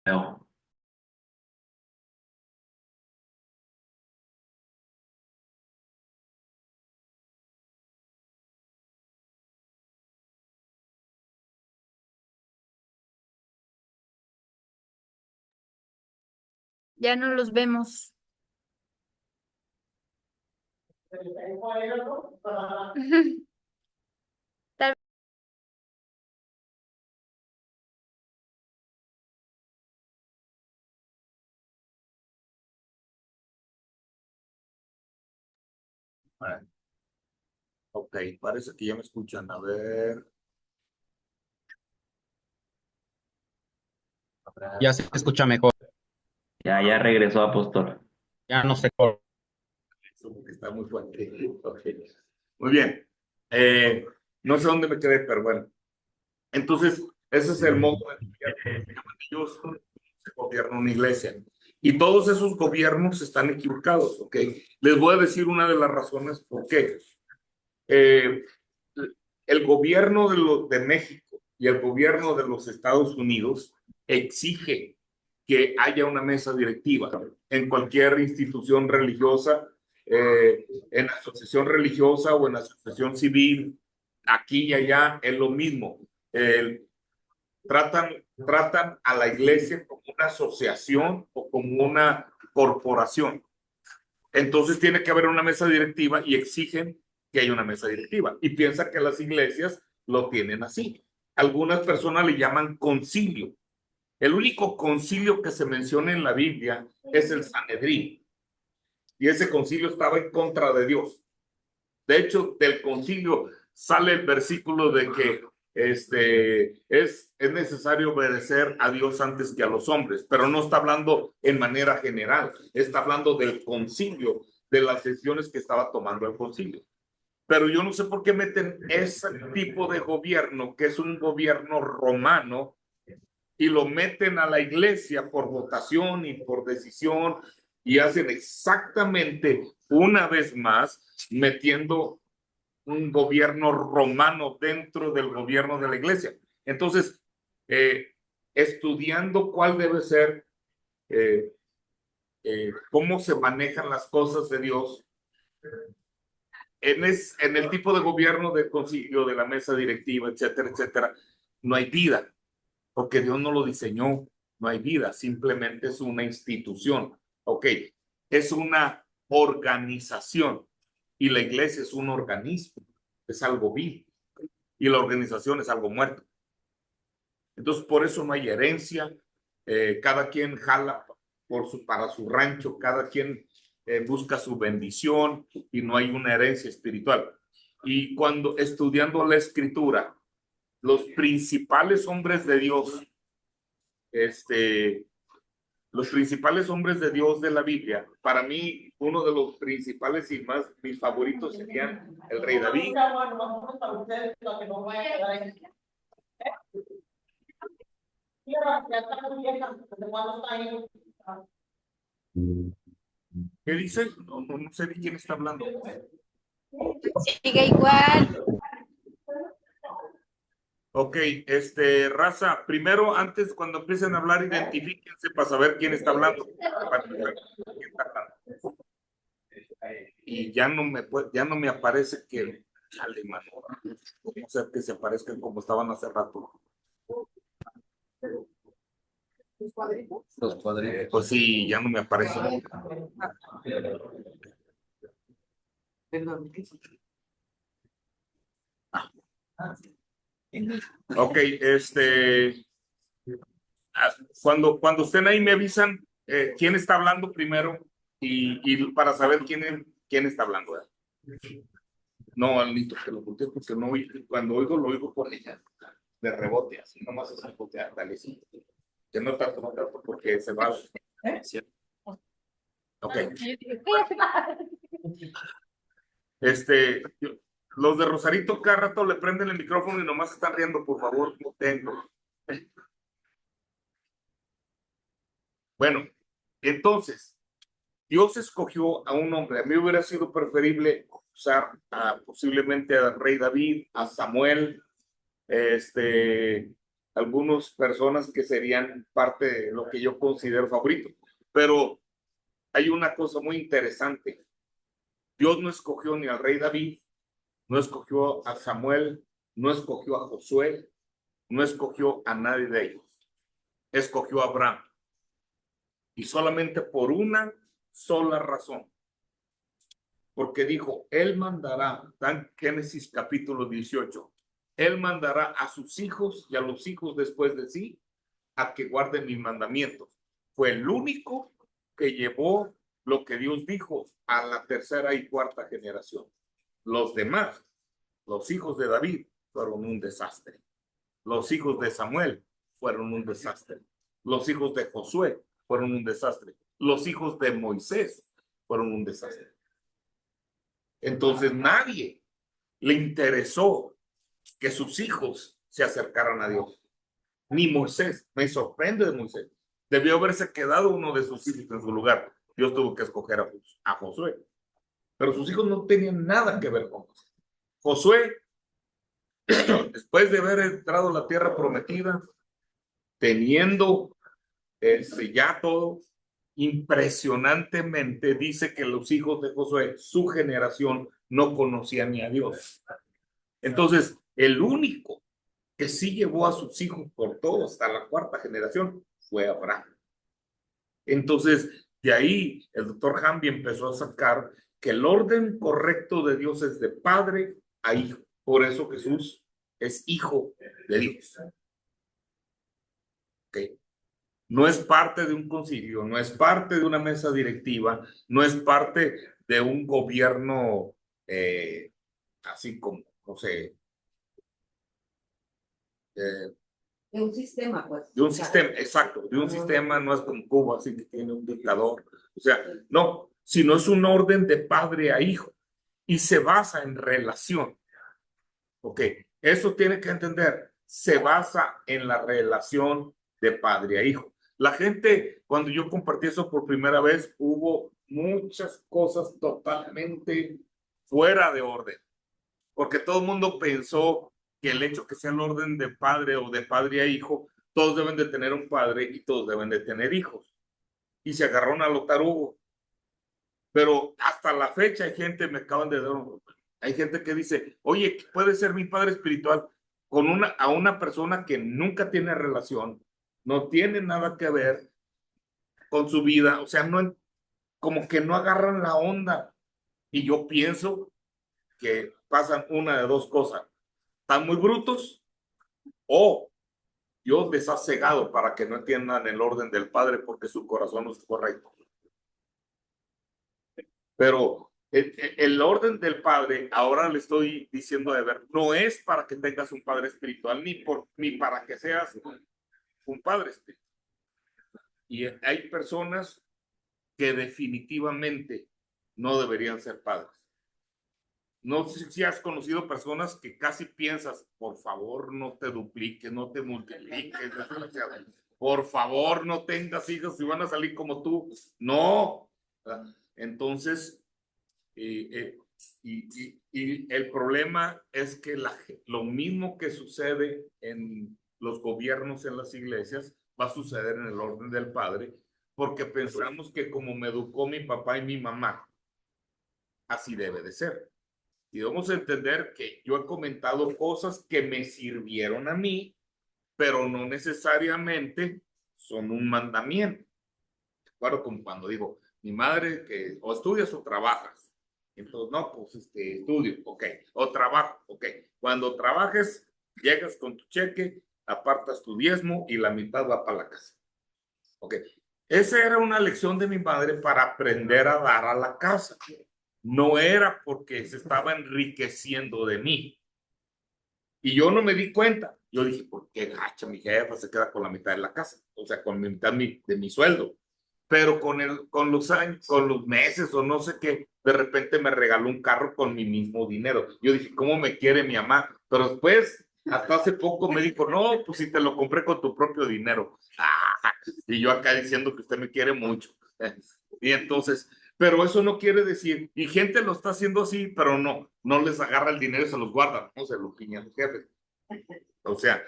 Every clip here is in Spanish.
No. Ya no los vemos. Tal- Bueno, ok, parece que ya me escuchan. A ver. Ya se escucha mejor. Ya regresó Apóstol. Ya no sé cómo. Eso porque está muy fuerte. Ok. Muy bien. No sé dónde me quedé, pero bueno. Entonces, ese es el modo de gobierno que llaman ellos, se gobierna una iglesia. Y todos esos gobiernos están equivocados, ¿ok? Les voy a decir una de las razones por qué. Eh, el gobierno de México y el gobierno de los Estados Unidos exige que haya una mesa directiva en cualquier institución religiosa, en asociación religiosa o en asociación civil, aquí y allá es lo mismo. Eh, tratan a la iglesia como una asociación o como una corporación. Entonces tiene que haber una mesa directiva y exigen que haya una mesa directiva. Y piensan que las iglesias lo tienen así. Algunas personas le llaman concilio. El único concilio que se menciona en la Biblia es el Sanedrín. Y ese concilio estaba en contra de Dios. De hecho, del concilio sale el versículo de que es necesario obedecer a Dios antes que a los hombres, pero no está hablando en manera general, está hablando del concilio, de las decisiones que estaba tomando el concilio. Pero yo no sé por qué meten ese tipo de gobierno, que es un gobierno romano, y lo meten a la iglesia por votación y por decisión, y hacen exactamente una vez más metiendo un gobierno romano dentro del gobierno de la iglesia. Entonces, estudiando cuál debe ser, cómo se manejan las cosas de Dios, en el tipo de gobierno del concilio, de la mesa directiva, etcétera, etcétera, no hay vida, porque Dios no lo diseñó, no hay vida, simplemente es una institución, ok, es una organización, y la iglesia es un organismo, es algo vivo, y la organización es algo muerto. Entonces, por eso no hay herencia, cada quien jala para su rancho, cada quien busca su bendición y no hay una herencia espiritual. Y cuando estudiando la escritura, los principales hombres de Dios, los principales hombres de Dios de la Biblia, para mí, uno de los principales y más mis favoritos serían el rey David. ¿Qué dice? No sé de quién está hablando. Sigue igual. Ok, raza, primero, antes, cuando empiecen a hablar, identifíquense para saber quién está hablando. Para saber quién está hablando. Y ya no me aparece que, chale, mano, ¿cómo ser que se aparezcan como estaban hace rato? Los cuadritos. Pues sí, ya no me aparece. Ok, cuando estén ahí me avisan quién está hablando primero y para saber quién está hablando. No, Alito, que lo volteé porque no oigo, cuando oigo, lo oigo por ella, de rebote, así nomás es rebotear, dale, sí. Que no tanto, no tanto, porque se va. ¿Sí? Ok. Los de Rosarito cada rato le prenden el micrófono y nomás están riendo, por favor, no tengo. Bueno, entonces, Dios escogió a un hombre. A mí hubiera sido preferible usar posiblemente al rey David, a Samuel, algunas personas que serían parte de lo que yo considero favorito. Pero hay una cosa muy interesante. Dios no escogió ni al rey David, no escogió a Samuel, no escogió a Josué, no escogió a nadie de ellos. Escogió a Abraham. Y solamente por una sola razón. Porque dijo, él mandará, en Génesis capítulo 18, él mandará a sus hijos y a los hijos después de sí a que guarden mis mandamientos. Fue el único que llevó lo que Dios dijo a la tercera y cuarta generación. Los demás, los hijos de David, fueron un desastre. Los hijos de Samuel fueron un desastre. Los hijos de Josué fueron un desastre. Los hijos de Moisés fueron un desastre. Entonces nadie le interesó que sus hijos se acercaran a Dios. Ni Moisés. Me sorprende de Moisés. Debió haberse quedado uno de sus hijos en su lugar. Dios tuvo que escoger a Josué. Pero sus hijos no tenían nada que ver con eso. Josué, después de haber entrado a la tierra prometida, teniendo ya todo, impresionantemente dice que los hijos de Josué, su generación, no conocían ni a Dios. Entonces, el único que sí llevó a sus hijos por todo hasta la cuarta generación fue Abraham. Entonces, de ahí el doctor Hamby empezó a sacar que el orden correcto de Dios es de padre a hijo. Por eso Jesús es hijo de Dios. ¿Okay? No es parte de un concilio, no es parte de una mesa directiva, no es parte de un gobierno así como, no sé, de un sistema, pues. de un sistema, exacto, de un sistema, no es como Cuba, así que tiene un dictador. O sea, no, sino es un orden de padre a hijo y se basa en relación. Ok, eso tiene que entender, se basa en la relación de padre a hijo. La gente, cuando yo compartí eso por primera vez, hubo muchas cosas totalmente fuera de orden, porque todo el mundo pensó que el hecho que sea el orden de padre o de padre a hijo, todos deben de tener un padre y todos deben de tener hijos. Y se agarraron a lo tarugo. Pero hasta la fecha hay gente, me acaban de dar hay gente que dice, oye, puede ser mi padre espiritual con a una persona que nunca tiene relación, no tiene nada que ver con su vida, o sea, no, como que no agarran la onda. Y yo pienso que pasan una de dos cosas, están muy brutos o Dios les ha cegado para que no entiendan el orden del Padre porque su corazón no es correcto. Pero el orden del Padre, ahora le estoy diciendo de ver, no es para que tengas un Padre espiritual, ni para que seas un Padre espiritual. Y hay personas que definitivamente no deberían ser padres. No sé si has conocido personas que casi piensas, por favor no te dupliques, no te multipliques, por favor no tengas hijos y van a salir como tú. No. Entonces, y el problema es que lo mismo que sucede en los gobiernos, en las iglesias, va a suceder en el orden del Padre, porque pensamos que como me educó mi papá y mi mamá, así debe de ser. Y debemos entender que yo he comentado cosas que me sirvieron a mí, pero no necesariamente son un mandamiento. Claro, como cuando digo, mi madre, que o estudias o trabajas. Entonces, no, pues estudio, ok. O trabajo, ok. Cuando trabajes, llegas con tu cheque, apartas tu diezmo y la mitad va para la casa. Ok. Esa era una lección de mi madre para aprender a dar a la casa. No era porque se estaba enriqueciendo de mí. Y yo no me di cuenta. Yo dije, ¿por qué gacha mi jefa se queda con la mitad de la casa? O sea, con la mitad de mi sueldo. Pero con los años, con los meses o no sé qué, de repente me regaló un carro con mi mismo dinero. Yo dije, ¿cómo me quiere mi mamá? Pero después, hasta hace poco me dijo, no, pues si te lo compré con tu propio dinero. Y yo acá diciendo que usted me quiere mucho. Y entonces, pero eso no quiere decir, y gente lo está haciendo así, pero no les agarra el dinero y se los guarda, no se lo piña los jefes. O sea,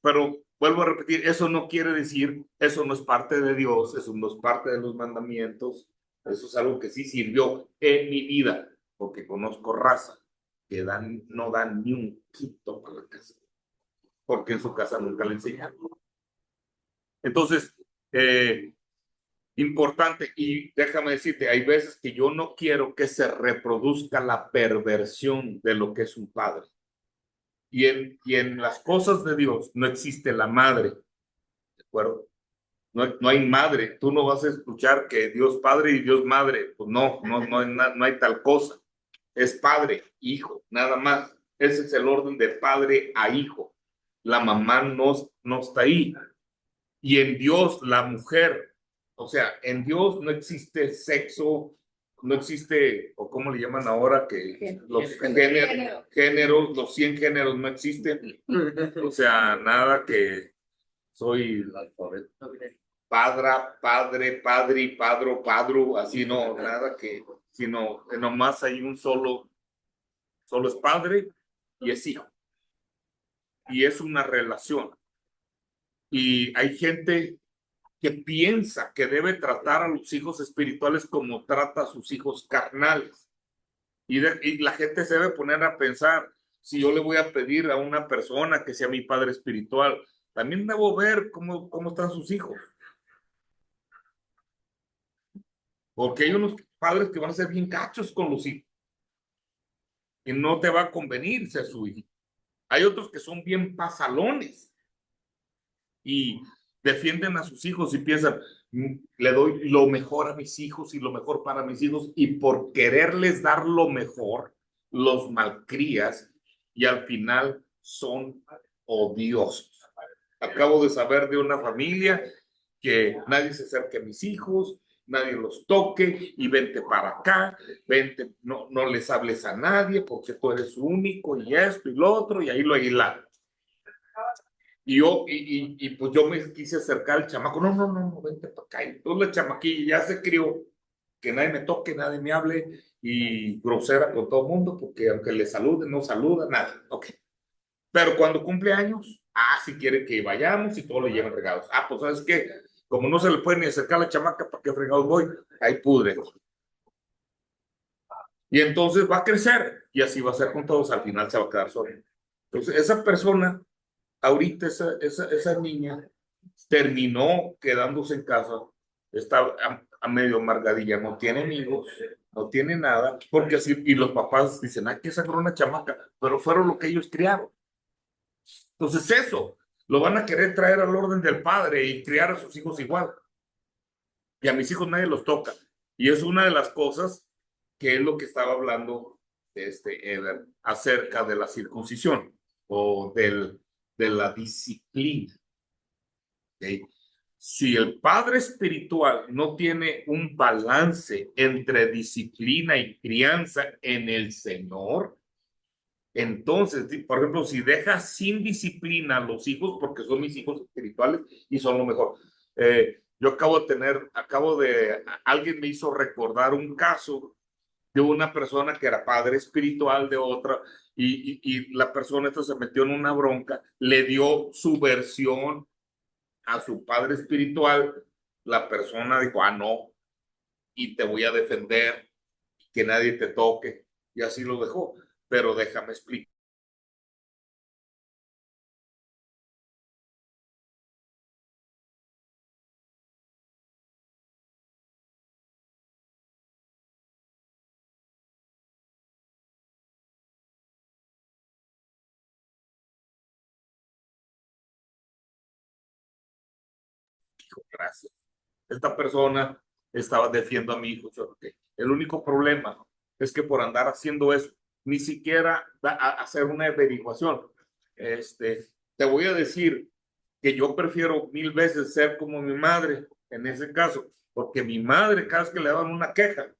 Pero vuelvo a repetir, eso no quiere decir, eso no es parte de Dios, eso no es parte de los mandamientos, eso es algo que sí sirvió en mi vida, porque conozco raza que no dan ni un quito para la casa, porque en su casa nunca le enseñaron. Entonces, importante, y déjame decirte, hay veces que yo no quiero que se reproduzca la perversión de lo que es un padre. Y en las cosas de Dios no existe la madre, ¿de acuerdo? No hay madre. Tú no vas a escuchar que Dios Padre y Dios Madre. Pues no hay tal cosa. Es padre, hijo, nada más. Ese es el orden de padre a hijo. La mamá no está ahí. Y en Dios, la mujer, o sea, en Dios no existe sexo, no existe, o cómo le llaman ahora, que los géneros, los 100 géneros no existen. O sea, nada que soy padre, padro, padro, así no, nada que, sino nomás hay un solo es padre y es hijo. Y es una relación. Y hay gente que piensa que debe tratar a los hijos espirituales como trata a sus hijos carnales. Y la gente se debe poner a pensar, si yo le voy a pedir a una persona que sea mi padre espiritual, también debo ver cómo están sus hijos. Porque hay unos padres que van a ser bien cachos con los hijos. Y no te va a convenir ser su hijo. Hay otros que son bien pasalones. Y defienden a sus hijos y piensan, le doy lo mejor a mis hijos y lo mejor para mis hijos. Y por quererles dar lo mejor, los malcrías y al final son odiosos. Acabo de saber de una familia que nadie se acerque a mis hijos, nadie los toque y vente para acá, vente, no les hables a nadie porque tú eres único y esto y lo otro y ahí lo aislaron. Y pues yo me quise acercar al chamaco, no, vente para acá. Entonces la chamaquilla ya se crió, que nadie me toque, nadie me hable y grosera con todo el mundo porque aunque le salude, no saluda, nada, ok. Pero cuando cumple años, si quiere que vayamos y todos le llevan regalos. Pues ¿sabes qué? Como no se le puede ni acercar a la chamaca, ¿para qué fregados voy? Ahí pudre. Y entonces va a crecer y así va a ser con todos, al final se va a quedar solo. Entonces esa persona, ahorita esa niña, terminó quedándose en casa, está a medio amargadilla, no tiene amigos, no tiene nada, porque así, y los papás dicen, que esa era una chamaca, pero fueron lo que ellos criaron. Entonces eso, lo van a querer traer al orden del padre y criar a sus hijos igual. Y a mis hijos nadie los toca. Y es una de las cosas que es lo que estaba hablando acerca de la circuncisión o de la disciplina. ¿Okay? Si el padre espiritual no tiene un balance entre disciplina y crianza en el Señor, entonces, por ejemplo, si deja sin disciplina a los hijos, porque son mis hijos espirituales y son lo mejor. Yo alguien me hizo recordar un caso de una persona que era padre espiritual de otra y la persona esta se metió en una bronca, le dio su versión a su padre espiritual, la persona dijo, no, y te voy a defender, que nadie te toque, y así lo dejó. Pero déjame explicar. Gracias. Esta persona estaba defiendo a mi hijo. El único problema es que por andar haciendo eso, ni siquiera hacer una averiguación. Te voy a decir que yo prefiero 1000 veces ser como mi madre en ese caso, porque mi madre cada vez que le daban una queja,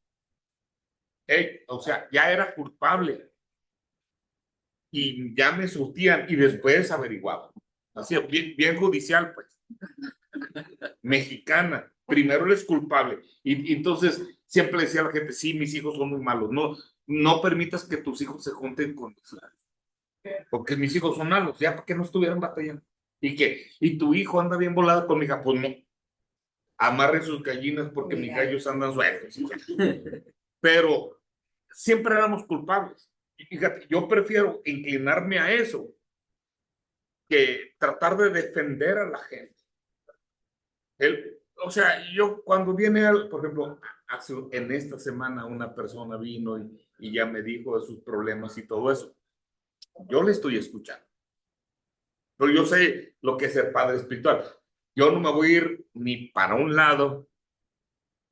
o sea, ya era culpable y ya me surtían y después averiguaban. Así, bien judicial, pues. Mexicana, primero eres culpable y entonces siempre decía a la gente, sí, mis hijos son muy malos, no permitas que tus hijos se junten con porque mis hijos son malos, ya para que no estuvieran batallando. ¿Y tu hijo anda bien volado con mi hija? Pues no. Amarre sus gallinas porque mis gallos andan sueltos. Pero siempre éramos culpables. Y fíjate, yo prefiero inclinarme a eso que tratar de defender a la gente. O sea, yo cuando viene, por ejemplo, en esta semana una persona vino y ya me dijo de sus problemas y todo eso. Yo le estoy escuchando. Pero yo sé lo que es ser padre espiritual. Yo no me voy a ir ni para un lado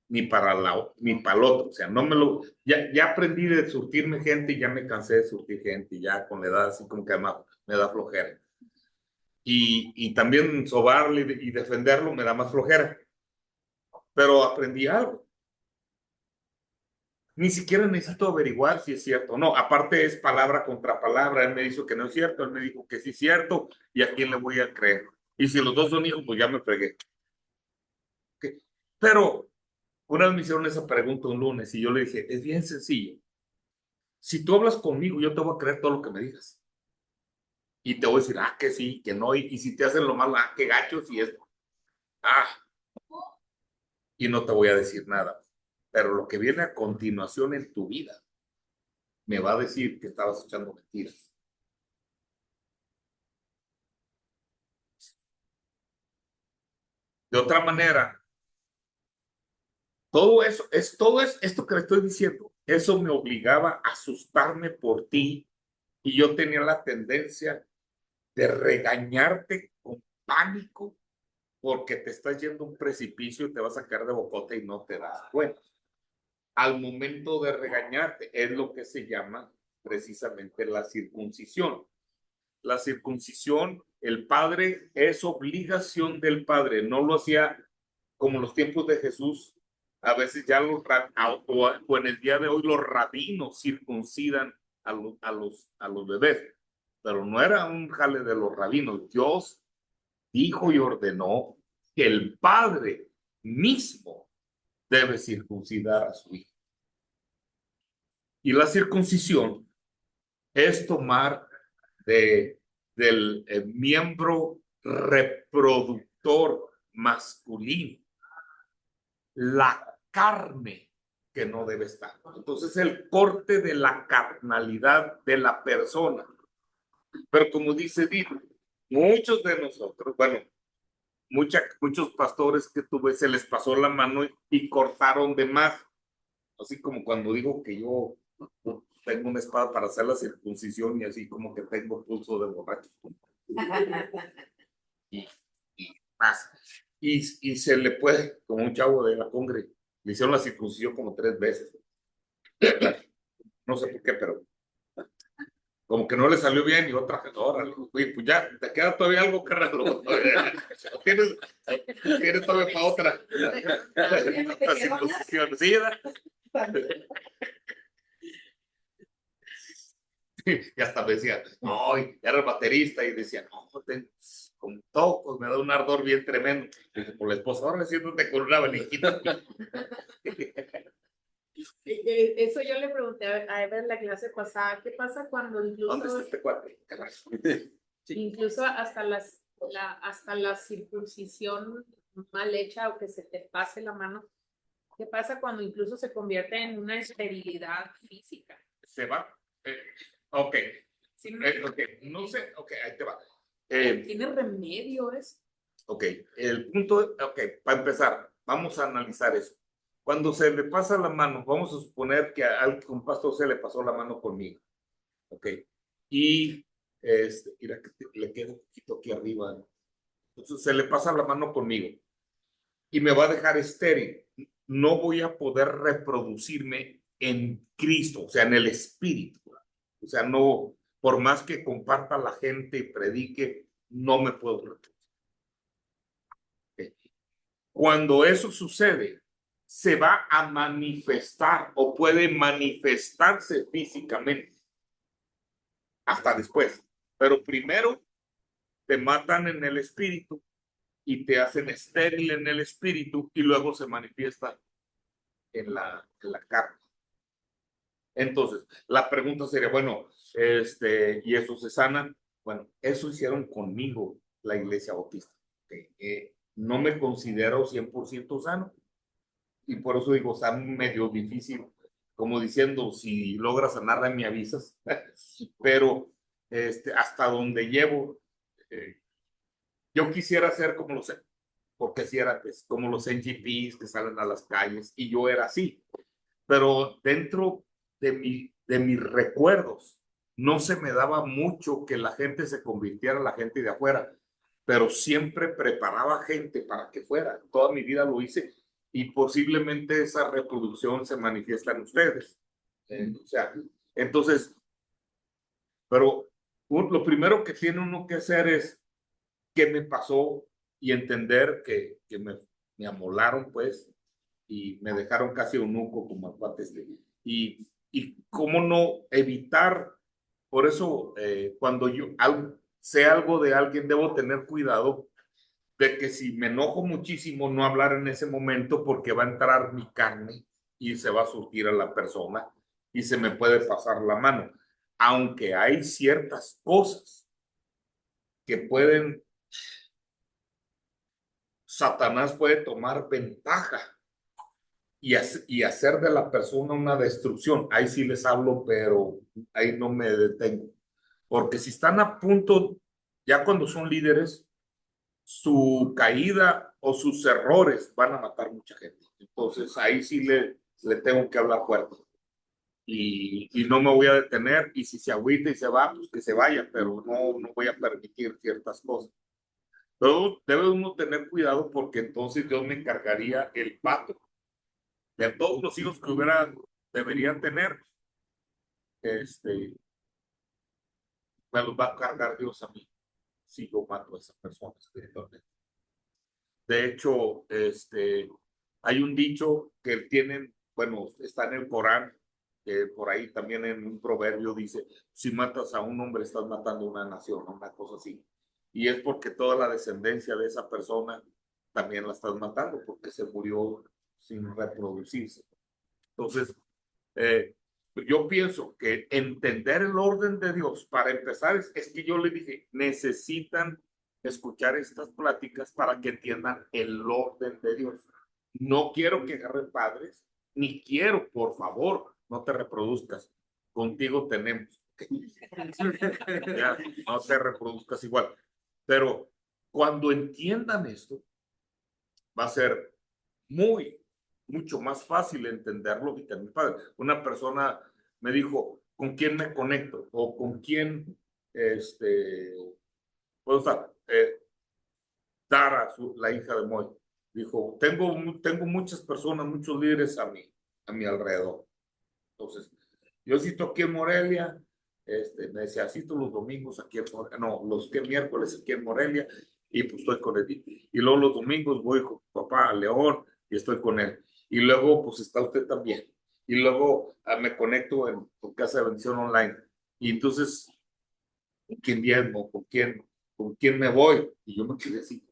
ni para el otro. O sea, no me lo. Ya aprendí de surtirme gente y ya me cansé de surtir gente. Y ya con la edad, así como que además me da flojera. Y también sobarle y defenderlo me da más flojera. Pero aprendí algo. Ni siquiera necesito averiguar si es cierto o no. Aparte es palabra contra palabra. Él me dijo que no es cierto, él me dijo que sí es cierto, y a quién le voy a creer. Y si los dos son hijos, pues ya me fregué. ¿Okay? Pero una vez me hicieron esa pregunta un lunes y yo le dije, es bien sencillo. Si tú hablas conmigo, yo te voy a creer todo lo que me digas. Y te voy a decir, que sí, que no. Y si te hacen lo malo, qué gachos y esto. Y no te voy a decir nada. Pero lo que viene a continuación en tu vida me va a decir que estabas echando mentiras. De otra manera, todo esto que le estoy diciendo, eso me obligaba a asustarme por ti y yo tenía la tendencia de regañarte con pánico porque te estás yendo a un precipicio y te vas a caer de bocote y no te das cuenta. Al momento de regañarte es lo que se llama precisamente la circuncisión. La circuncisión, el padre, es obligación del padre, no lo hacía como en los tiempos de Jesús. A veces ya o en el día de hoy los rabinos circuncidan a los bebés, pero no era un jale de los rabinos. Dios dijo y ordenó que el padre mismo debe circuncidar a su hijo. Y la circuncisión es tomar del miembro reproductor masculino la carne que no debe estar. Entonces, el corte de la carnalidad de la persona. Pero como dice Dito, muchos de nosotros, bueno, muchos pastores que tuve se les pasó la mano y cortaron de más. Así como cuando digo que yo tengo una espada para hacer la circuncisión y así como que tengo pulso de borracho. Y pasa. Y se le puede, como un chavo de la congre, le hicieron la circuncisión como 3 veces. No sé por qué, pero como que no le salió bien y otra órale, pues ya, te queda todavía algo, carnal. Tienes todavía para otra circuncisión, ¿sí? Y hasta me decía, no, era el baterista y decía, no, con tocos me da un ardor bien tremendo. Dice, por la esposa, ahora siéntate con una valijita. Eso yo le pregunté a Eva en la clase pasada, ¿qué pasa cuando incluso, ¿Dónde está este cuate? incluso hasta la circuncisión mal hecha o que se te pase la mano, qué pasa cuando incluso se convierte en una esterilidad física? Se va. Ok. ¿Sí? Ok, no sé, ok, ahí te va. ¿Tiene remedio eso? Ok, el punto, ok, para empezar, vamos a analizar eso. Cuando se le pasa la mano, vamos a suponer que a un pastor se le pasó la mano conmigo. Ok, y mira que le queda un poquito aquí arriba. Entonces se le pasa la mano conmigo y me va a dejar estéril. No voy a poder reproducirme en Cristo, o sea, en el Espíritu. O sea, no, por más que comparta la gente y predique, no me puedo reproducir. Okay. Cuando eso sucede, se va a manifestar o puede manifestarse físicamente hasta después. Pero primero te matan en el espíritu y te hacen estéril en el espíritu y luego se manifiesta en la carne. Entonces, la pregunta sería, bueno, ¿y eso se sana? Bueno, eso hicieron conmigo la iglesia bautista. No me considero 100% sano y por eso digo, está medio difícil, como diciendo, si logras sanarla me avisas, pero hasta donde llevo, yo quisiera ser como los, porque si era pues, como los NGPs que salen a las calles y yo era así, pero dentro de mis recuerdos no se me daba mucho que la gente se convirtiera, la gente de afuera, pero siempre preparaba gente para que fuera. Toda mi vida lo hice y posiblemente esa reproducción se manifiesta en ustedes. O sea, entonces, pero lo primero que tiene uno que hacer es qué me pasó y entender que me amolaron, pues, y me dejaron casi eunuco como acuates. Y cómo no evitar, por eso cuando yo sé algo de alguien, debo tener cuidado de que si me enojo muchísimo, no hablar en ese momento porque va a entrar mi carne y se va a surtir a la persona y se me puede pasar la mano. Aunque hay ciertas cosas que pueden, Satanás puede tomar ventaja y hacer de la persona una destrucción. Ahí sí les hablo, pero ahí no me detengo. Porque si están a punto, ya cuando son líderes, su caída o sus errores van a matar mucha gente. Entonces ahí sí le tengo que hablar fuerte. Y no me voy a detener. Y si se agüita y se va, pues que se vaya, pero no voy a permitir ciertas cosas. Pero debe uno tener cuidado porque entonces Dios me encargaría el pato de todos los hijos que deberían tener, me los va a cargar Dios a mí si yo mato a esa persona espiritualmente. De hecho, hay un dicho que tienen, bueno, está en el Corán, que por ahí también en un proverbio dice, si matas a un hombre estás matando a una nación, una cosa así. Y es porque toda la descendencia de esa persona también la estás matando porque se murió sin reproducirse. Entonces, eh, yo pienso que entender el orden de Dios, para empezar, es que yo le dije, necesitan escuchar estas pláticas para que entiendan el orden de Dios. No quiero que agarren padres, ni quiero, por favor, no te reproduzcas. Contigo tenemos. Ya, no te reproduzcas igual. Pero cuando entiendan esto, va a ser mucho más fácil entenderlo que mi padre. Una persona me dijo, ¿con quién me conecto? O con quién, puedo estar. Dara, la hija de Moy, dijo, tengo muchas personas, muchos líderes a mi alrededor. Entonces, yo cito aquí en Morelia, me decía, cito los domingos aquí en Morelia, no, los que miércoles aquí en Morelia, y pues estoy con él. Y luego los domingos voy con papá a León y estoy con él. Y luego, pues está usted también. Y luego me conecto en Casa de Bendición Online. Y entonces, ¿con quién diezmo? ¿Con quién me voy? Y yo me quedé así.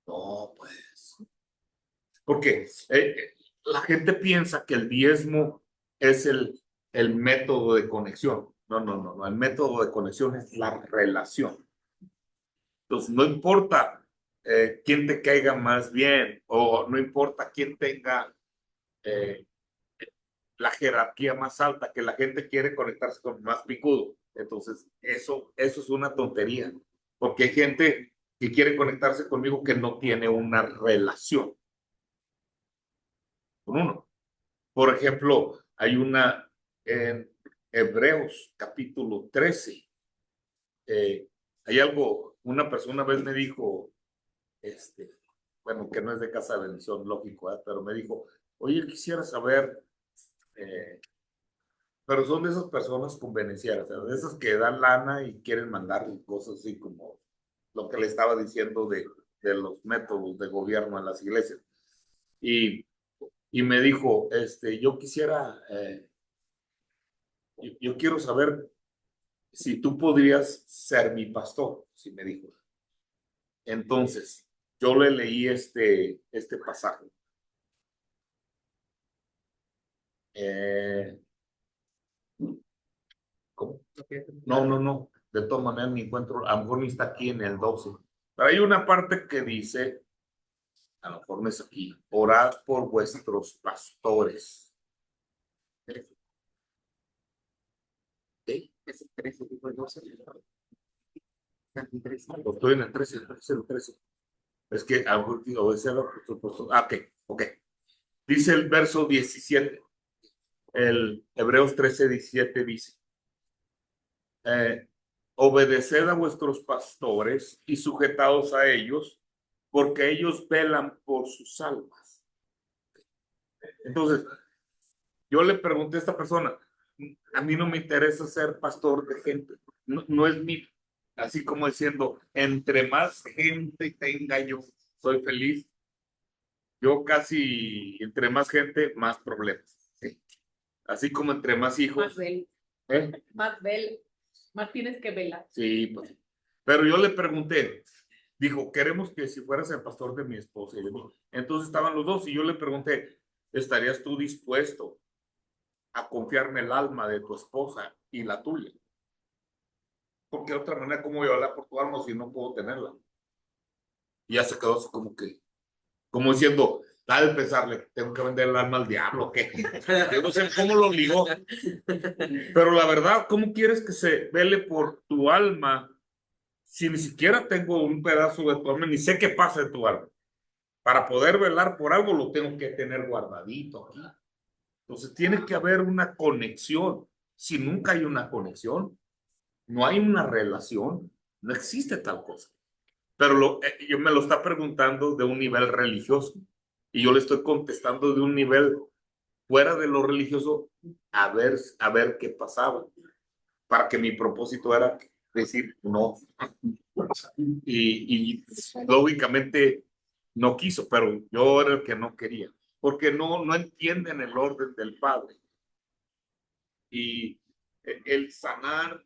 No, pues. Porque la gente piensa que el diezmo es el método de conexión. No. El método de conexión es la relación. Entonces, no importa quién te caiga más bien o no importa quién tenga eh, la jerarquía más alta, que la gente quiere conectarse con más picudo. Entonces, eso es una tontería. Porque hay gente que quiere conectarse conmigo que no tiene una relación con uno. Por ejemplo, hay una en Hebreos capítulo 13. Hay algo, una persona una vez me dijo, bueno, que no es de Casa de Bendición, lógico, pero me dijo, oye, quisiera saber, pero son de esas personas convenenciadas, de esas que dan lana y quieren mandar cosas así como lo que le estaba diciendo de los métodos de gobierno en las iglesias. Y me dijo, yo quisiera, yo quiero saber si tú podrías ser mi pastor, si me dijo. Entonces, yo le leí este pasaje. ¿Cómo? No. De todas maneras, ni encuentro, a lo mejor ni está aquí en el 12. Pero hay una parte que dice, a lo mejor no es aquí, orad por vuestros pastores. ¿Sí? Es el 13, tipo el 12. Estoy en el 13, el 13. Es que, a lo mejor, digo, ese era ok, ok. Dice el verso 17. El Hebreos 13:17 dice, obedeced a vuestros pastores y sujetaos a ellos, porque ellos velan por sus almas. Entonces, yo le pregunté a esta persona, a mí no me interesa ser pastor de gente, no es mi, así como diciendo, entre más gente tenga yo, soy feliz. Yo casi, entre más gente, más problemas. Sí. Así como entre más hijos. Más vel. Más tienes que velar. Sí, pues. Pero yo le pregunté, dijo, queremos que si fueras el pastor de mi esposa y de mí. Entonces estaban los dos y yo le pregunté, ¿estarías tú dispuesto a confiarme el alma de tu esposa y la tuya? Porque de otra manera, ¿cómo voy a hablar por tu alma si no puedo tenerla? Y ya se quedó así como diciendo, ha de pensarle, tengo que vender el alma al diablo, ¿o qué? Yo no sé cómo lo ligó. Pero la verdad, ¿cómo quieres que se vele por tu alma si ni siquiera tengo un pedazo de tu alma, ni sé qué pasa en tu alma? Para poder velar por algo lo tengo que tener guardadito aquí. Entonces tiene que haber una conexión. Si nunca hay una conexión, no hay una relación, no existe tal cosa. Pero yo me lo está preguntando de un nivel religioso y yo le estoy contestando de un nivel fuera de lo religioso a ver qué pasaba, para que mi propósito era decir no. Y lógicamente no quiso, pero yo era el que no quería, porque no entienden el orden del Padre. Y el sanar,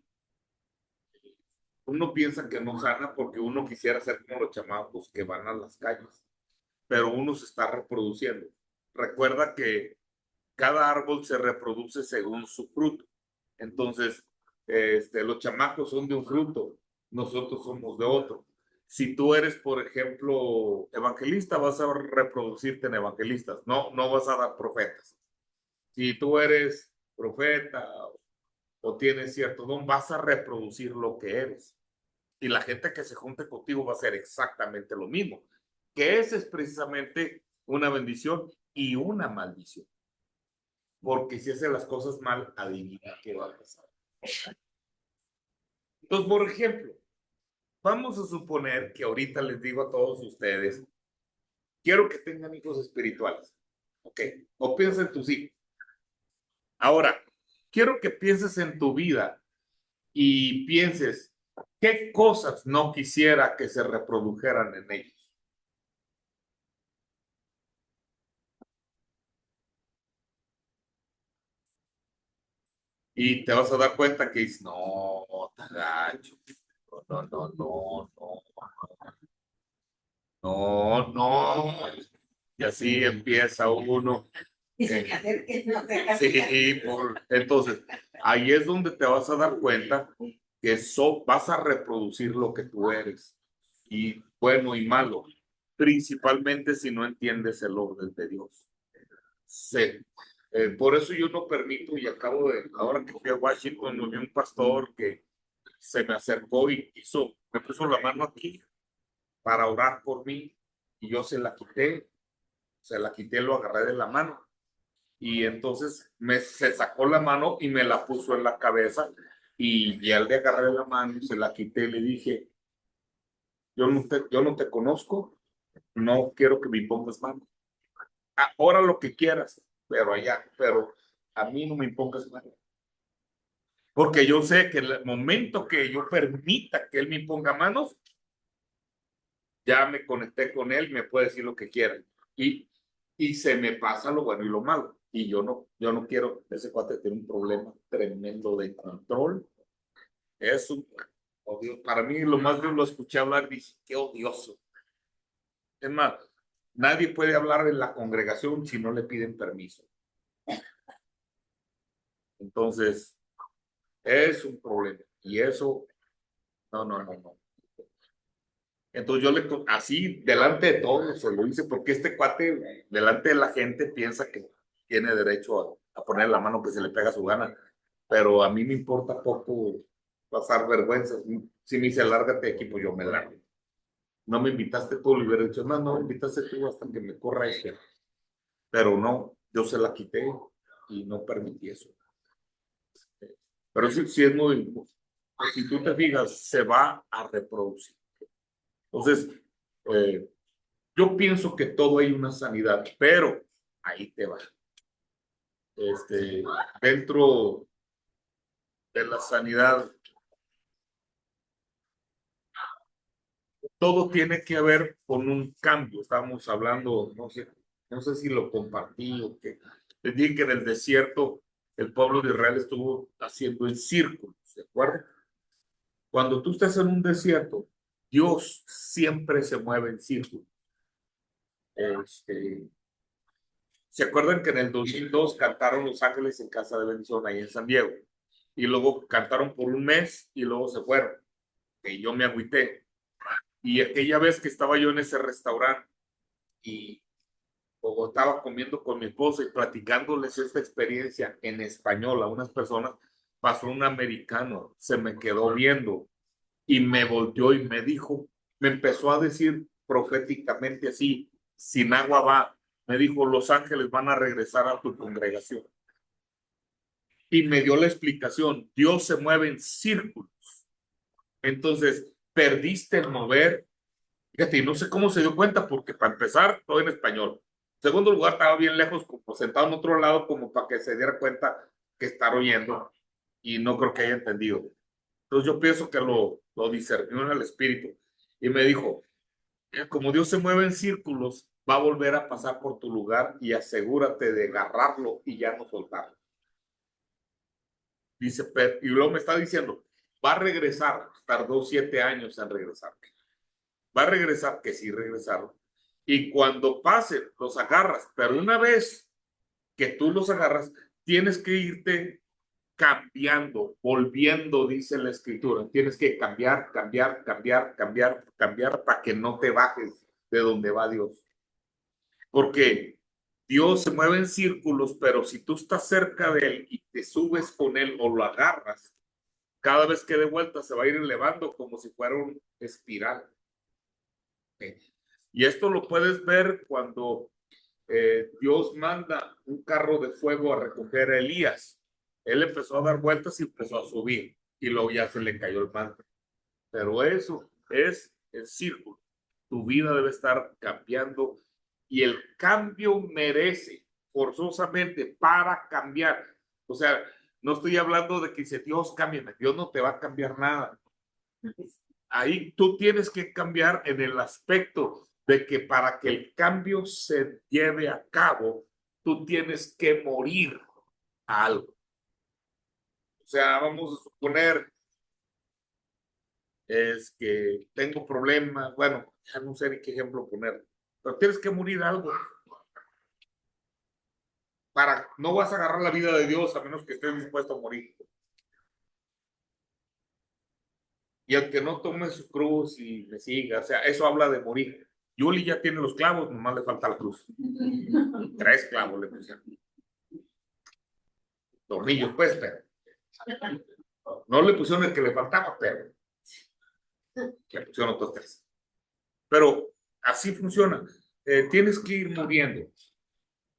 uno piensa que no sana porque uno quisiera ser como los chamacos que van a las calles, pero uno se está reproduciendo. Recuerda que cada árbol se reproduce según su fruto. Entonces, los chamacos son de un fruto, nosotros somos de otro. Si tú eres, por ejemplo, evangelista, vas a reproducirte en evangelistas, no vas a dar profetas. Si tú eres profeta o tienes cierto don, vas a reproducir lo que eres. Y la gente que se junte contigo va a hacer exactamente lo mismo, que esa es precisamente una bendición y una maldición. Porque si hace las cosas mal, adivina qué va a pasar. Entonces, por ejemplo, vamos a suponer que ahorita les digo a todos ustedes, quiero que tengan hijos espirituales. Ok, o piensa en tus hijos. Ahora, quiero que pienses en tu vida y pienses qué cosas no quisiera que se reprodujeran en ellos. Y te vas a dar cuenta que dices, no, tagacho, no. Y así empieza uno. Sí, entonces, ahí es donde te vas a dar cuenta que vas a reproducir lo que tú eres, y bueno y malo, principalmente si no entiendes el orden de Dios. Sí. Por eso yo no permito, y ahora que fui a Washington, me vi un pastor que se me acercó y me puso la mano aquí para orar por mí, y yo se la quité, lo agarré de la mano. Y entonces se sacó la mano y me la puso en la cabeza, y al de agarrarle la mano, se la quité y le dije, yo no te conozco, no quiero que me impongas mano. Ahora lo que quieras, pero a mí no me impongas mano. Porque yo sé que el momento que yo permita que él me imponga manos, ya me conecté con él, me puede decir lo que quiera. Y se me pasa lo bueno y lo malo. Y yo no quiero, ese cuate tiene un problema tremendo de control. Es un odio. Para mí, lo más bien lo escuché hablar, dije, qué odioso. Es más, nadie puede hablar en la congregación si no le piden permiso. Entonces, es un problema. Y eso No. Entonces yo así, delante de todos, se lo hice, porque este cuate, delante de la gente, piensa que tiene derecho a poner la mano que se le pega a su gana. Pero a mí me importa poco pasar vergüenza. Si me dice, lárgate de aquí, pues yo me largo. No me invitaste tú, le hubiera dicho, no me invitaste tú hasta que me corra este. Pero no, yo se la quité y no permití eso. Pero sí es muy, si tú te fijas, se va a reproducir. Entonces, yo pienso que todo hay una sanidad, pero ahí te va. Dentro de la sanidad, todo tiene que ver con un cambio. Estábamos hablando, no sé si lo compartí o qué. Les dije que en el desierto el pueblo de Israel estuvo haciendo en círculos, ¿de acuerdo? Cuando tú estás en un desierto, Dios siempre se mueve en círculos. ¿Se acuerdan que en el 2002 cantaron Los Ángeles en Casa de Bendición ahí en San Diego? Y luego cantaron por un mes y luego se fueron. Y yo me agüité. Y aquella vez que estaba yo en ese restaurante y o estaba comiendo con mi esposa y platicándoles esta experiencia en español a unas personas, pasó un americano, se me quedó viendo y me volteó y me dijo, me empezó a decir proféticamente así, sin agua va, me dijo, Los Ángeles van a regresar a tu congregación. Y me dio la explicación, Dios se mueve en círculos. Entonces, perdiste el mover. Fíjate, y no sé cómo se dio cuenta, porque para empezar, todo en español. En segundo lugar, estaba bien lejos, como sentado en otro lado, como para que se diera cuenta que estar oyendo, y no creo que haya entendido. Entonces yo pienso que lo discernió en el espíritu, y me dijo, como Dios se mueve en círculos, va a volver a pasar por tu lugar y asegúrate de agarrarlo y ya no soltarlo. Dice, y luego me está diciendo, va a regresar, tardó 7 años en regresar. Va a regresar, que sí regresaron. Y cuando pase, los agarras. Pero una vez que tú los agarras, tienes que irte cambiando, volviendo, dice la escritura. Tienes que cambiar para que no te bajes de donde va Dios. Porque Dios se mueve en círculos, pero si tú estás cerca de Él y te subes con Él o lo agarras, cada vez que de vuelta se va a ir elevando como si fuera un espiral. Y esto lo puedes ver cuando Dios manda un carro de fuego a recoger a Elías. Él empezó a dar vueltas y empezó a subir y luego ya se le cayó el manto. Pero eso es el círculo. Tu vida debe estar cambiando y el cambio merece forzosamente para cambiar. O sea, no estoy hablando de que dice Dios cámbiame, Dios no te va a cambiar nada. Ahí tú tienes que cambiar en el aspecto de que para que el cambio se lleve a cabo, tú tienes que morir a algo. O sea, vamos a suponer, es que tengo problemas, bueno, ya no sé ni qué ejemplo poner, pero tienes que morir a algo. No vas a agarrar la vida de Dios a menos que estés dispuesto a morir. Y aunque no tome su cruz y me siga, o sea, eso habla de morir. Yuli ya tiene los clavos, nomás le falta la cruz. 3 clavos le pusieron. Tornillos, pues, pero. No le pusieron el que le faltaba, pero le pusieron otros 3. Pero así funciona. Tienes que ir muriendo.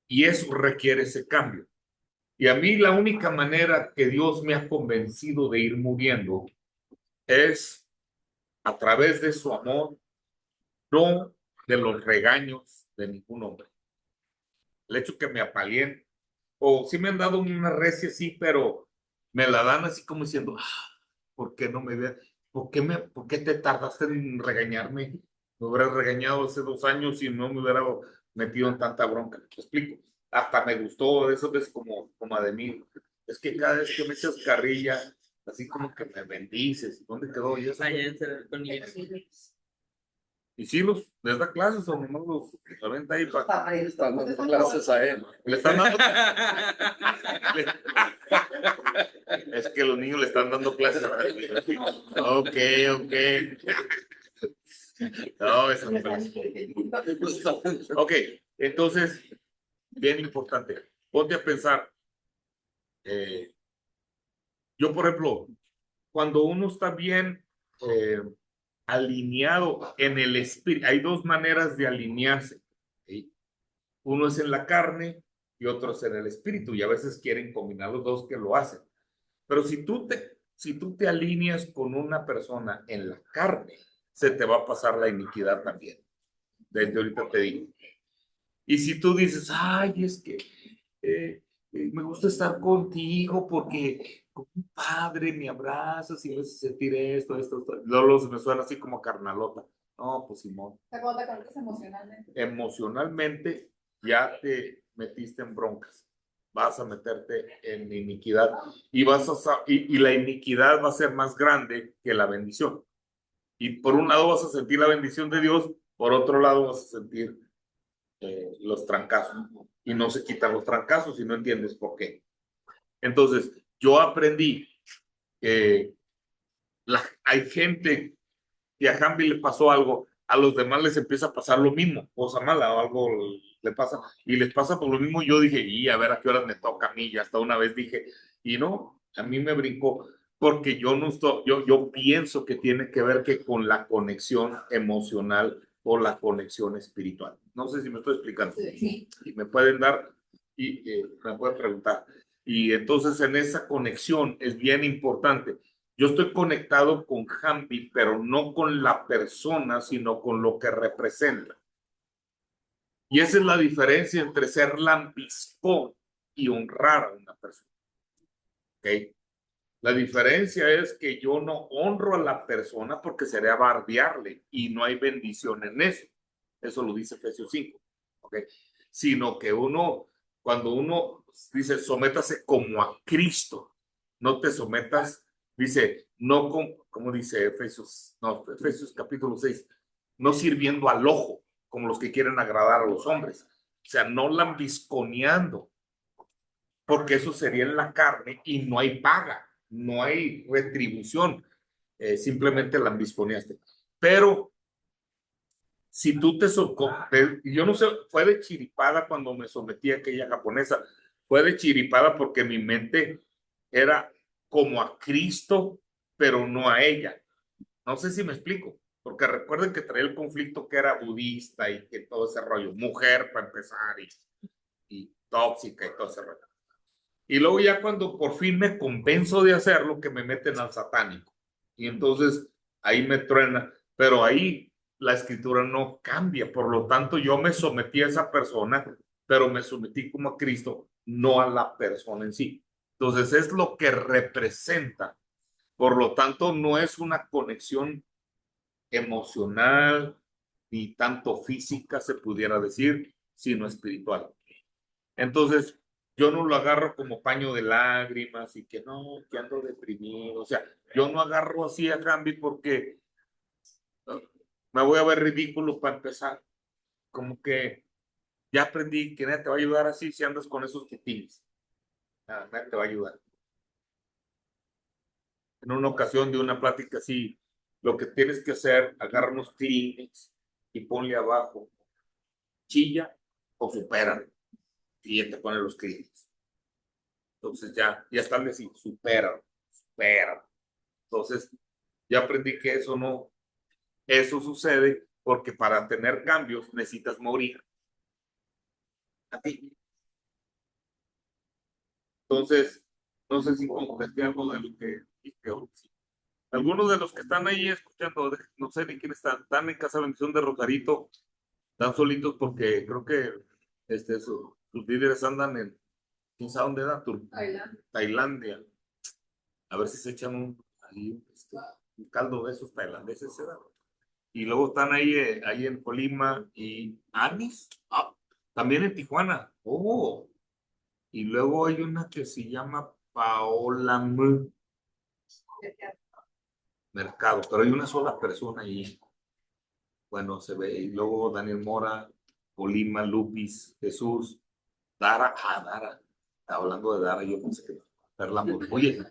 Y eso requiere ese cambio. Y a mí la única manera que Dios me ha convencido de ir muriendo es a través de su amor, no de los regaños de ningún hombre. El hecho que me apalien, o sí me han dado una recia así, pero me la dan así como diciendo, ¿por qué no me ve? ¿Por qué te tardaste en regañarme? Me hubieras regañado hace 2 años y no me hubiera metido en tanta bronca. Te explico. Hasta me gustó, eso es como de mí. Es que cada vez que me echas carrilla, así como que me bendices. ¿Dónde quedó? Ya ¿Y si les da clases o nomás los aventa ahí para... Están dando clases a él. Le están dando... Es que los niños le están dando clases a él. Ok. No, eso no. Ok, entonces, bien importante. Ponte a pensar. Yo, por ejemplo, cuando uno está bien alineado en el espíritu, hay dos maneras de alinearse. ¿Sí? Uno es en la carne y otro es en el espíritu, y a veces quieren combinar los dos que lo hacen. Pero si tú te alineas con una persona en la carne, se te va a pasar la iniquidad también. Desde ahorita te digo. Y si tú dices, ay, es que me gusta estar contigo porque como un padre me abrazas y me haces sentir esto. Luego me suena así como carnalota. No, pues Simón. ¿Te conectas emocionalmente? Emocionalmente ya te metiste en broncas. Vas a meterte en iniquidad y y la iniquidad va a ser más grande que la bendición. Y por un lado vas a sentir la bendición de Dios, por otro lado vas a sentir los trancazos. Y no se quitan los trancazos si no entiendes por qué. Entonces, yo aprendí que hay gente que a Jambi le pasó algo, a los demás les empieza a pasar lo mismo, cosa mala o algo le pasa, y les pasa por lo mismo. Yo dije, y a ver a qué horas me toca a mí, y hasta una vez dije, y no, a mí me brincó, porque yo no estoy, yo pienso que tiene que ver que con la conexión emocional o la conexión espiritual. No sé si me estoy explicando. Sí. Y me pueden dar, y me pueden preguntar. Y entonces en esa conexión es bien importante. Yo estoy conectado con Jambi, pero no con la persona, sino con lo que representa. Y esa es la diferencia entre ser lambiscón y honrar a una persona. ¿Okay? La diferencia es que yo no honro a la persona porque sería bardearle y no hay bendición en eso. Eso lo dice Efesios 5. ¿Okay? Sino que cuando uno dice sométase como a Cristo, no te sometas, dice, no como dice Efesios capítulo 6, no sirviendo al ojo, como los que quieren agradar a los hombres. O sea, no lambisconeando, porque eso sería en la carne y no hay paga, no hay retribución, simplemente lambisconeaste. Pero si tú yo no sé, fue de chiripada cuando me sometí a aquella japonesa, fue de chiripada porque mi mente era como a Cristo, pero no a ella. No sé si me explico, porque recuerden que traía el conflicto que era budista y que todo ese rollo, mujer para empezar y tóxica y todo ese rollo. Y luego ya cuando por fin me convenzo de hacerlo, que me meten al satánico. Y entonces ahí me truena, pero ahí la escritura no cambia. Por lo tanto, yo me sometí a esa persona, pero me sometí como a Cristo, no a la persona en sí. Entonces es lo que representa. Por lo tanto, no es una conexión emocional ni tanto física, se pudiera decir, sino espiritual. Entonces, yo no lo agarro como paño de lágrimas y que no, que ando deprimido. O sea, yo no agarro así a Gambi porque me voy a ver ridículo para empezar. Como que ya aprendí que nadie te va a ayudar así si andas con esos quitines. Nadie te va a ayudar. En una ocasión de una plática así, lo que tienes que hacer, agarra unos Kleenex y ponle abajo, chilla o supera. Y ya te pone los Kleenex. Entonces ya están así, supera. Entonces, ya aprendí que eso sucede porque para tener cambios necesitas morir. Así. Entonces, no sé si contesté algo de lo que dije hoy. Algunos de los que están ahí escuchando, no sé ni quién están en Casa Bendición de Rosarito, están solitos porque creo que sus líderes andan en, ¿quién sabe dónde da? Tailandia. A ver si se echan un caldo de esos tailandeses, ¿se da? Y luego están ahí en Colima y Anis, también en Tijuana. Oh, y luego hay una que se llama Paola Mercado, pero hay una sola persona ahí. bueno, se ve, y luego Daniel Mora, Colima, Lupis, Jesús, Dara, Dara, estaba hablando de Dara, yo pensé que Perla Mora. Oye,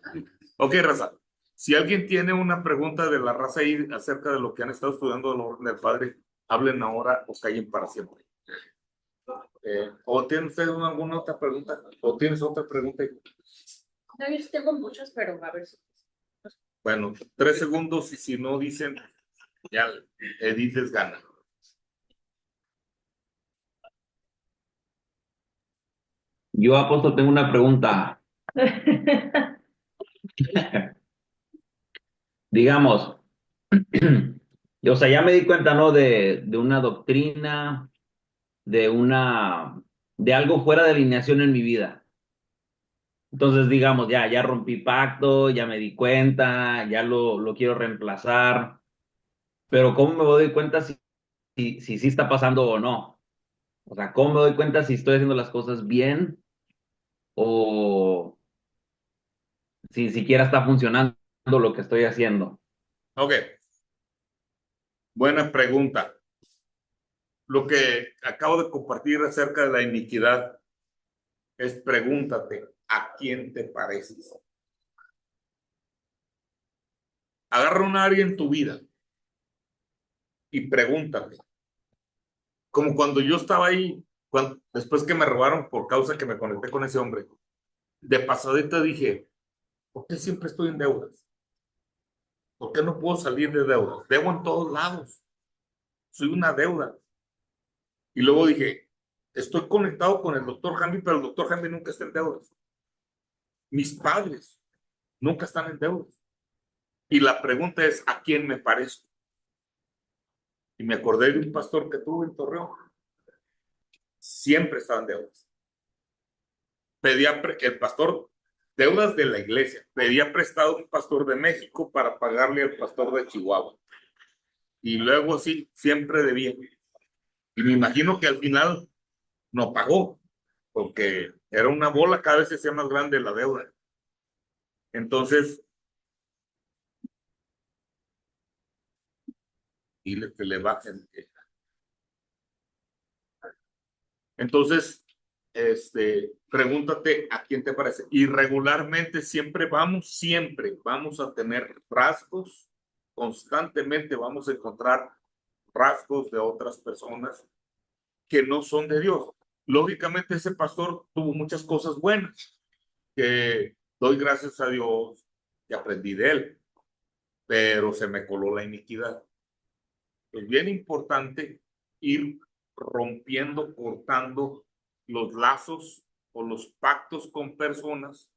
ok, raza, si alguien tiene una pregunta de la raza ahí acerca de lo que han estado estudiando de la Orden del Padre, hablen ahora o callen para siempre. ¿O tienen ustedes alguna otra pregunta? ¿O tienes otra pregunta? No, yo sí tengo muchas, pero a ver si. Bueno, 3 segundos y si no dicen, ya Edith les gana. Yo, apóstol, tengo una pregunta. Digamos, o sea, ya me di cuenta, ¿no? De una doctrina, de algo fuera de alineación en mi vida. Entonces, digamos, ya rompí pacto, ya me di cuenta, ya lo quiero reemplazar, pero ¿cómo me doy cuenta si sí está pasando o no? O sea, ¿cómo me doy cuenta si estoy haciendo las cosas bien o si siquiera está funcionando lo que estoy haciendo? Ok, buena pregunta. Lo que acabo de compartir acerca de la iniquidad es pregúntate, ¿a quién te pareces? Agarra un área en tu vida y pregúntate. Como cuando yo estaba ahí, después que me robaron por causa que me conecté con ese hombre, de pasadita dije, ¿por qué siempre estoy en deudas? ¿Por qué no puedo salir de deudas? Debo en todos lados. Soy una deuda. Y luego dije, estoy conectado con el doctor Hamby, pero el doctor Hamby nunca está en deudas. Mis padres nunca están en deudas. Y la pregunta es, ¿a quién me parezco? Y me acordé de un pastor que tuve en Torreón. Siempre estaba en deudas. El pastor, deudas de la iglesia. Pedía prestado un pastor de México para pagarle al pastor de Chihuahua. Y luego sí, siempre debía. Y me imagino que al final no pagó, porque era una bola, cada vez se hacía más grande la deuda. Entonces, y que le bajen. Entonces, pregúntate a quién te parece. Y regularmente siempre vamos a tener rasgos, constantemente vamos a encontrar rasgos de otras personas que no son de Dios. Lógicamente ese pastor tuvo muchas cosas buenas, que doy gracias a Dios y aprendí de él, pero se me coló la iniquidad. Es bien importante ir rompiendo, cortando los lazos o los pactos con personas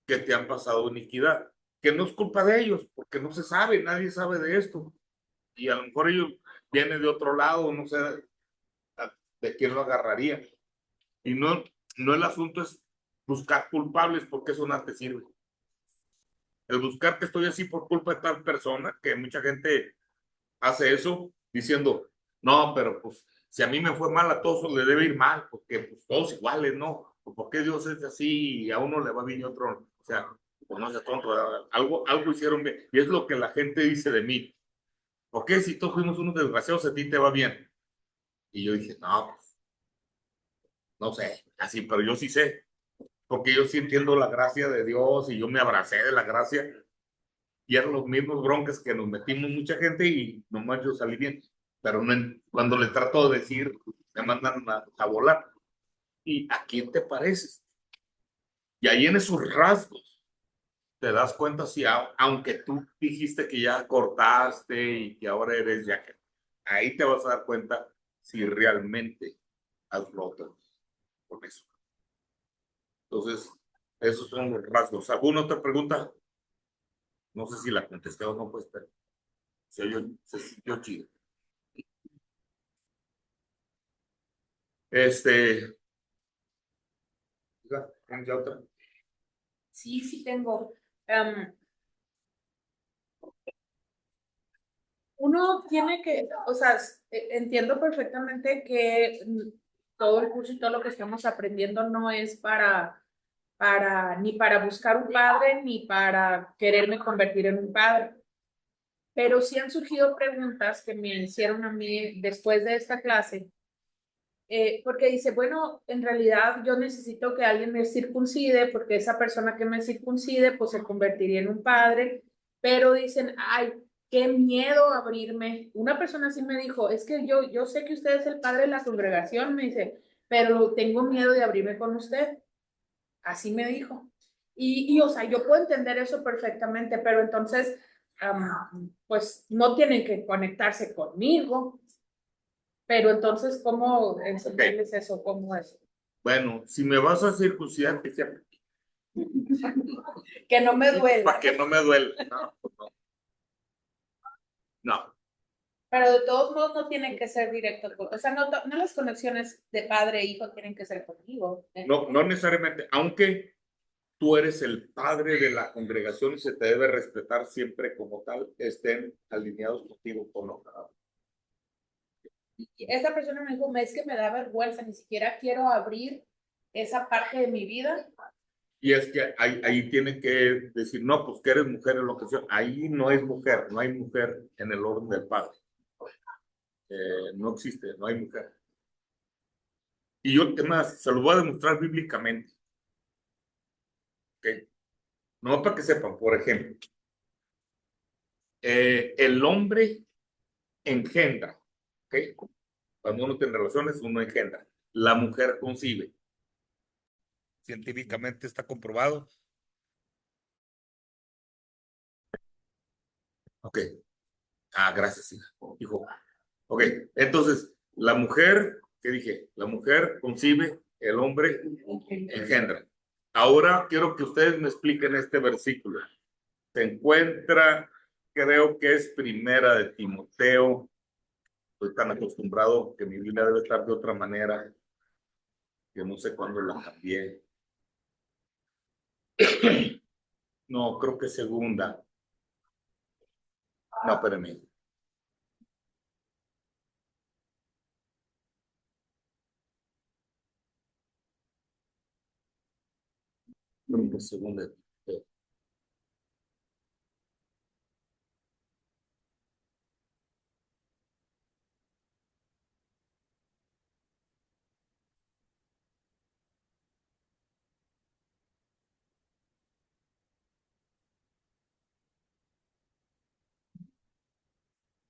que te han pasado iniquidad, que no es culpa de ellos, porque no se sabe, nadie sabe de esto. Y a lo mejor ellos vienen de otro lado, no sé de quién lo agarraría. Y no el asunto es buscar culpables, porque eso no te sirve. El buscar que estoy así por culpa de tal persona, que mucha gente hace eso diciendo, no, pero pues si a mí me fue mal, a todos le debe ir mal, porque pues todos iguales, ¿no? ¿Por qué Dios es así y a uno le va bien y a otro? O sea, pues no sé, tonto, algo hicieron bien. Y es lo que la gente dice de mí. ¿Por qué si todos fuimos unos desgraciados a ti te va bien? Y yo dije, no, pues, no sé, así, pero yo sí sé, porque yo sí entiendo la gracia de Dios y yo me abracé de la gracia y eran los mismos broncas que nos metimos mucha gente y nomás yo salí bien. Pero no, cuando le trato de decir, me mandan a volar. ¿Y a quién te pareces? Y ahí en esos rasgos te das cuenta si, aunque tú dijiste que ya cortaste y que ahora eres ya que, ahí te vas a dar cuenta si realmente has roto con eso. Entonces, esos son los rasgos. ¿Alguna otra pregunta? No sé si la contesté o no, pues, pero se sintió chido. ¿Ya otra? Sí, sí tengo. Uno tiene que, o sea, entiendo perfectamente que todo el curso y todo lo que estamos aprendiendo no es ni para buscar un padre, ni para quererme convertir en un padre. Pero sí han surgido preguntas que me hicieron a mí después de esta clase, porque dice, bueno, en realidad yo necesito que alguien me circuncide, porque esa persona que me circuncide, pues se convertiría en un padre, pero dicen, ay, qué miedo abrirme. Una persona así me dijo, es que yo sé que usted es el padre de la congregación, me dice, pero tengo miedo de abrirme con usted. Así me dijo. O sea, yo puedo entender eso perfectamente, pero entonces, pues no tienen que conectarse conmigo. Pero entonces, ¿cómo enseñarles eso? ¿Cómo es? Bueno, si me vas a circuncidar, que sea Que no me duele. para que no me duele. No, pues no. No, Pero de todos modos no tienen que ser directos. O sea, no las conexiones de padre e hijo tienen que ser conmigo. no, no necesariamente, aunque tú eres el padre de la congregación y se te debe respetar siempre como tal, estén alineados contigo o no. Esta persona me dijo, es que me da vergüenza, ni siquiera quiero abrir esa parte de mi vida. Y es que ahí tienen que decir, no, pues que eres mujer en lo que sea. Ahí no es mujer, no hay mujer en el orden del padre. No existe, no hay mujer. Y yo, además, se lo voy a demostrar bíblicamente. ¿Okay? No para que sepan, por ejemplo, el hombre engendra. ¿Okay? Cuando uno tiene relaciones, uno engendra. La mujer concibe. Científicamente está comprobado. Ok. Ah, gracias, hija. Hijo. Ok. Entonces, la mujer, ¿qué dije? La mujer concibe, el hombre engendra. Ahora quiero que ustedes me expliquen este versículo. Se encuentra, creo que es primera de Timoteo. Estoy tan acostumbrado que mi Biblia debe estar de otra manera, que no sé cuándo la cambié. No, creo que segunda. No, espérame. Creo que segunda.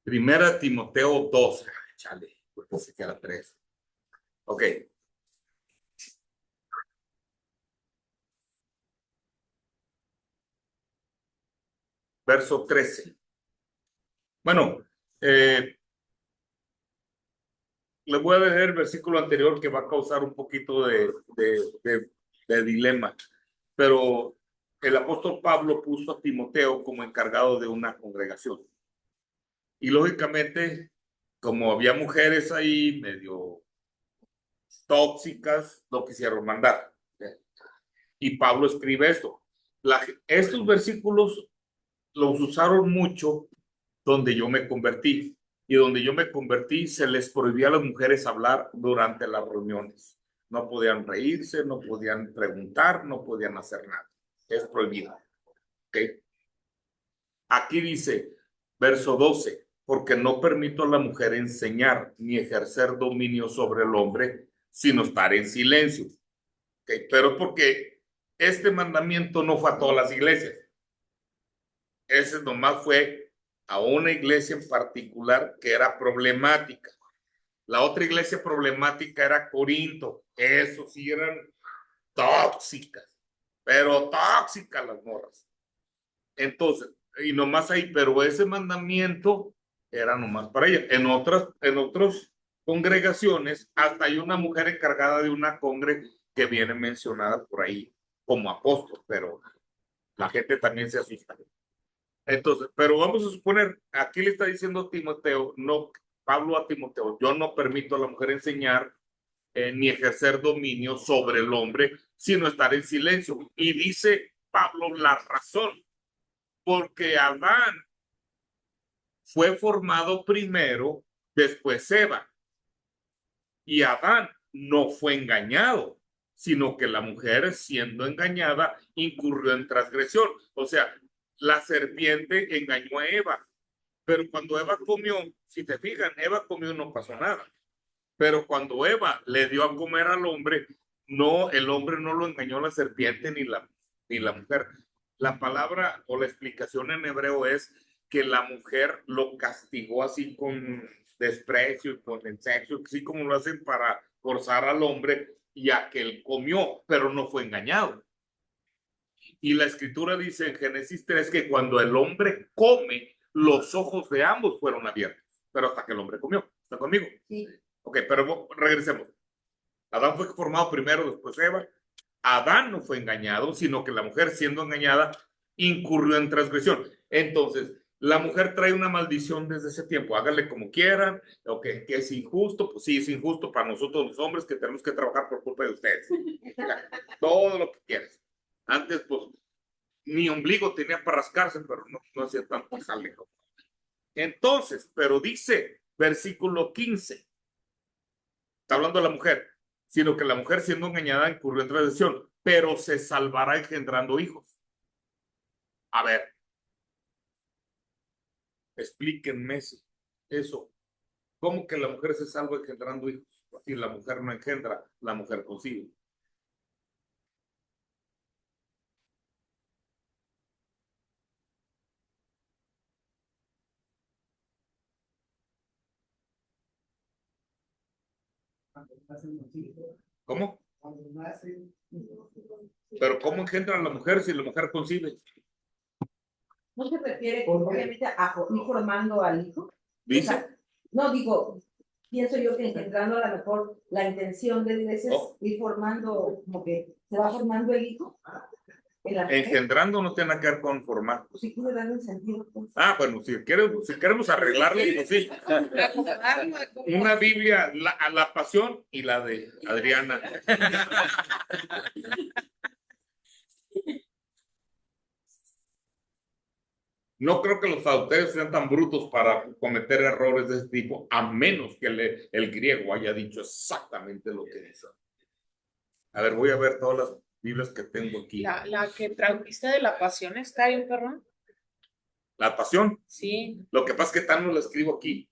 Primera Timoteo 2. Chale, porque se queda 3. Ok. Verso 13. Bueno, les voy a leer el versículo anterior que va a causar un poquito de dilema. Pero el apóstol Pablo puso a Timoteo como encargado de una congregación. Y lógicamente, como había mujeres ahí medio tóxicas, no quisieron mandar. Y Pablo escribe esto. Estos versículos los usaron mucho donde yo me convertí. Y donde yo me convertí se les prohibía a las mujeres hablar durante las reuniones. No podían reírse, no podían preguntar, no podían hacer nada. Es prohibido. ¿Okay? Aquí dice, verso 12, porque no permito a la mujer enseñar ni ejercer dominio sobre el hombre, sino estar en silencio. ¿Okay? Pero porque este mandamiento no fue a todas las iglesias. Ese nomás fue a una iglesia en particular que era problemática. La otra iglesia problemática era Corinto. Esos sí eran tóxicas, pero tóxicas las morras. Entonces, y nomás ahí, pero ese mandamiento era nomás para ella. En otras congregaciones, hasta hay una mujer encargada de una congre que viene mencionada por ahí como apóstol, pero la gente también se asusta. Entonces, pero vamos a suponer, aquí le está diciendo Timoteo, no, Pablo a Timoteo, yo no permito a la mujer enseñar ni ejercer dominio sobre el hombre, sino estar en silencio. Y dice Pablo la razón, porque Adán fue formado primero, después Eva. Y Adán no fue engañado, sino que la mujer, siendo engañada, incurrió en transgresión. O sea, la serpiente engañó a Eva. Pero cuando Eva comió, si te fijan, Eva comió y no pasó nada. Pero cuando Eva le dio a comer al hombre, no, el hombre no lo engañó la serpiente ni la mujer. La palabra o la explicación en hebreo es que la mujer lo castigó así con desprecio y con el sexo, así como lo hacen para forzar al hombre, ya que él comió, pero no fue engañado. Y la escritura dice en Génesis 3 que cuando el hombre come, los ojos de ambos fueron abiertos, pero hasta que el hombre comió. ¿Está conmigo? Sí. Ok, pero regresemos. Adán fue formado primero, después Eva. Adán no fue engañado, sino que la mujer, siendo engañada, incurrió en transgresión. Entonces, la mujer trae una maldición desde ese tiempo. Háganle como quieran, o que es injusto. Pues sí, es injusto para nosotros los hombres que tenemos que trabajar por culpa de ustedes. Todo lo que quieras. Antes, pues, mi ombligo tenía para rascarse, pero no hacía tanto jaleo. Entonces, pero dice, versículo 15, está hablando de la mujer, sino que la mujer siendo engañada incurrió en transgresión, pero se salvará engendrando hijos. A ver, explíquenme eso. ¿Cómo que la mujer se salva engendrando hijos? Si la mujer no engendra, la mujer concibe. ¿Cómo? Pero ¿cómo engendra la mujer si la mujer concibe? ¿No se refiere obviamente a ir formando al hijo? Dice. O sea, no, digo, pienso yo que engendrando a lo mejor la intención de Dios es ir formando, como que se va formando el hijo. Engendrando no tiene que ver con formar. Pues sí, quiere darle un sentido. Pues. Ah, bueno, si queremos arreglarlo, pues sí. Una Biblia, la Pasión y la de Adriana. No creo que los autores sean tan brutos para cometer errores de ese tipo, a menos que el griego haya dicho exactamente lo que dice. A ver, voy a ver todas las Biblias que tengo aquí. La que tradujiste de la Pasión está bien, perdón. ¿La Pasión? Sí. Lo que pasa es que tan no lo escribo aquí.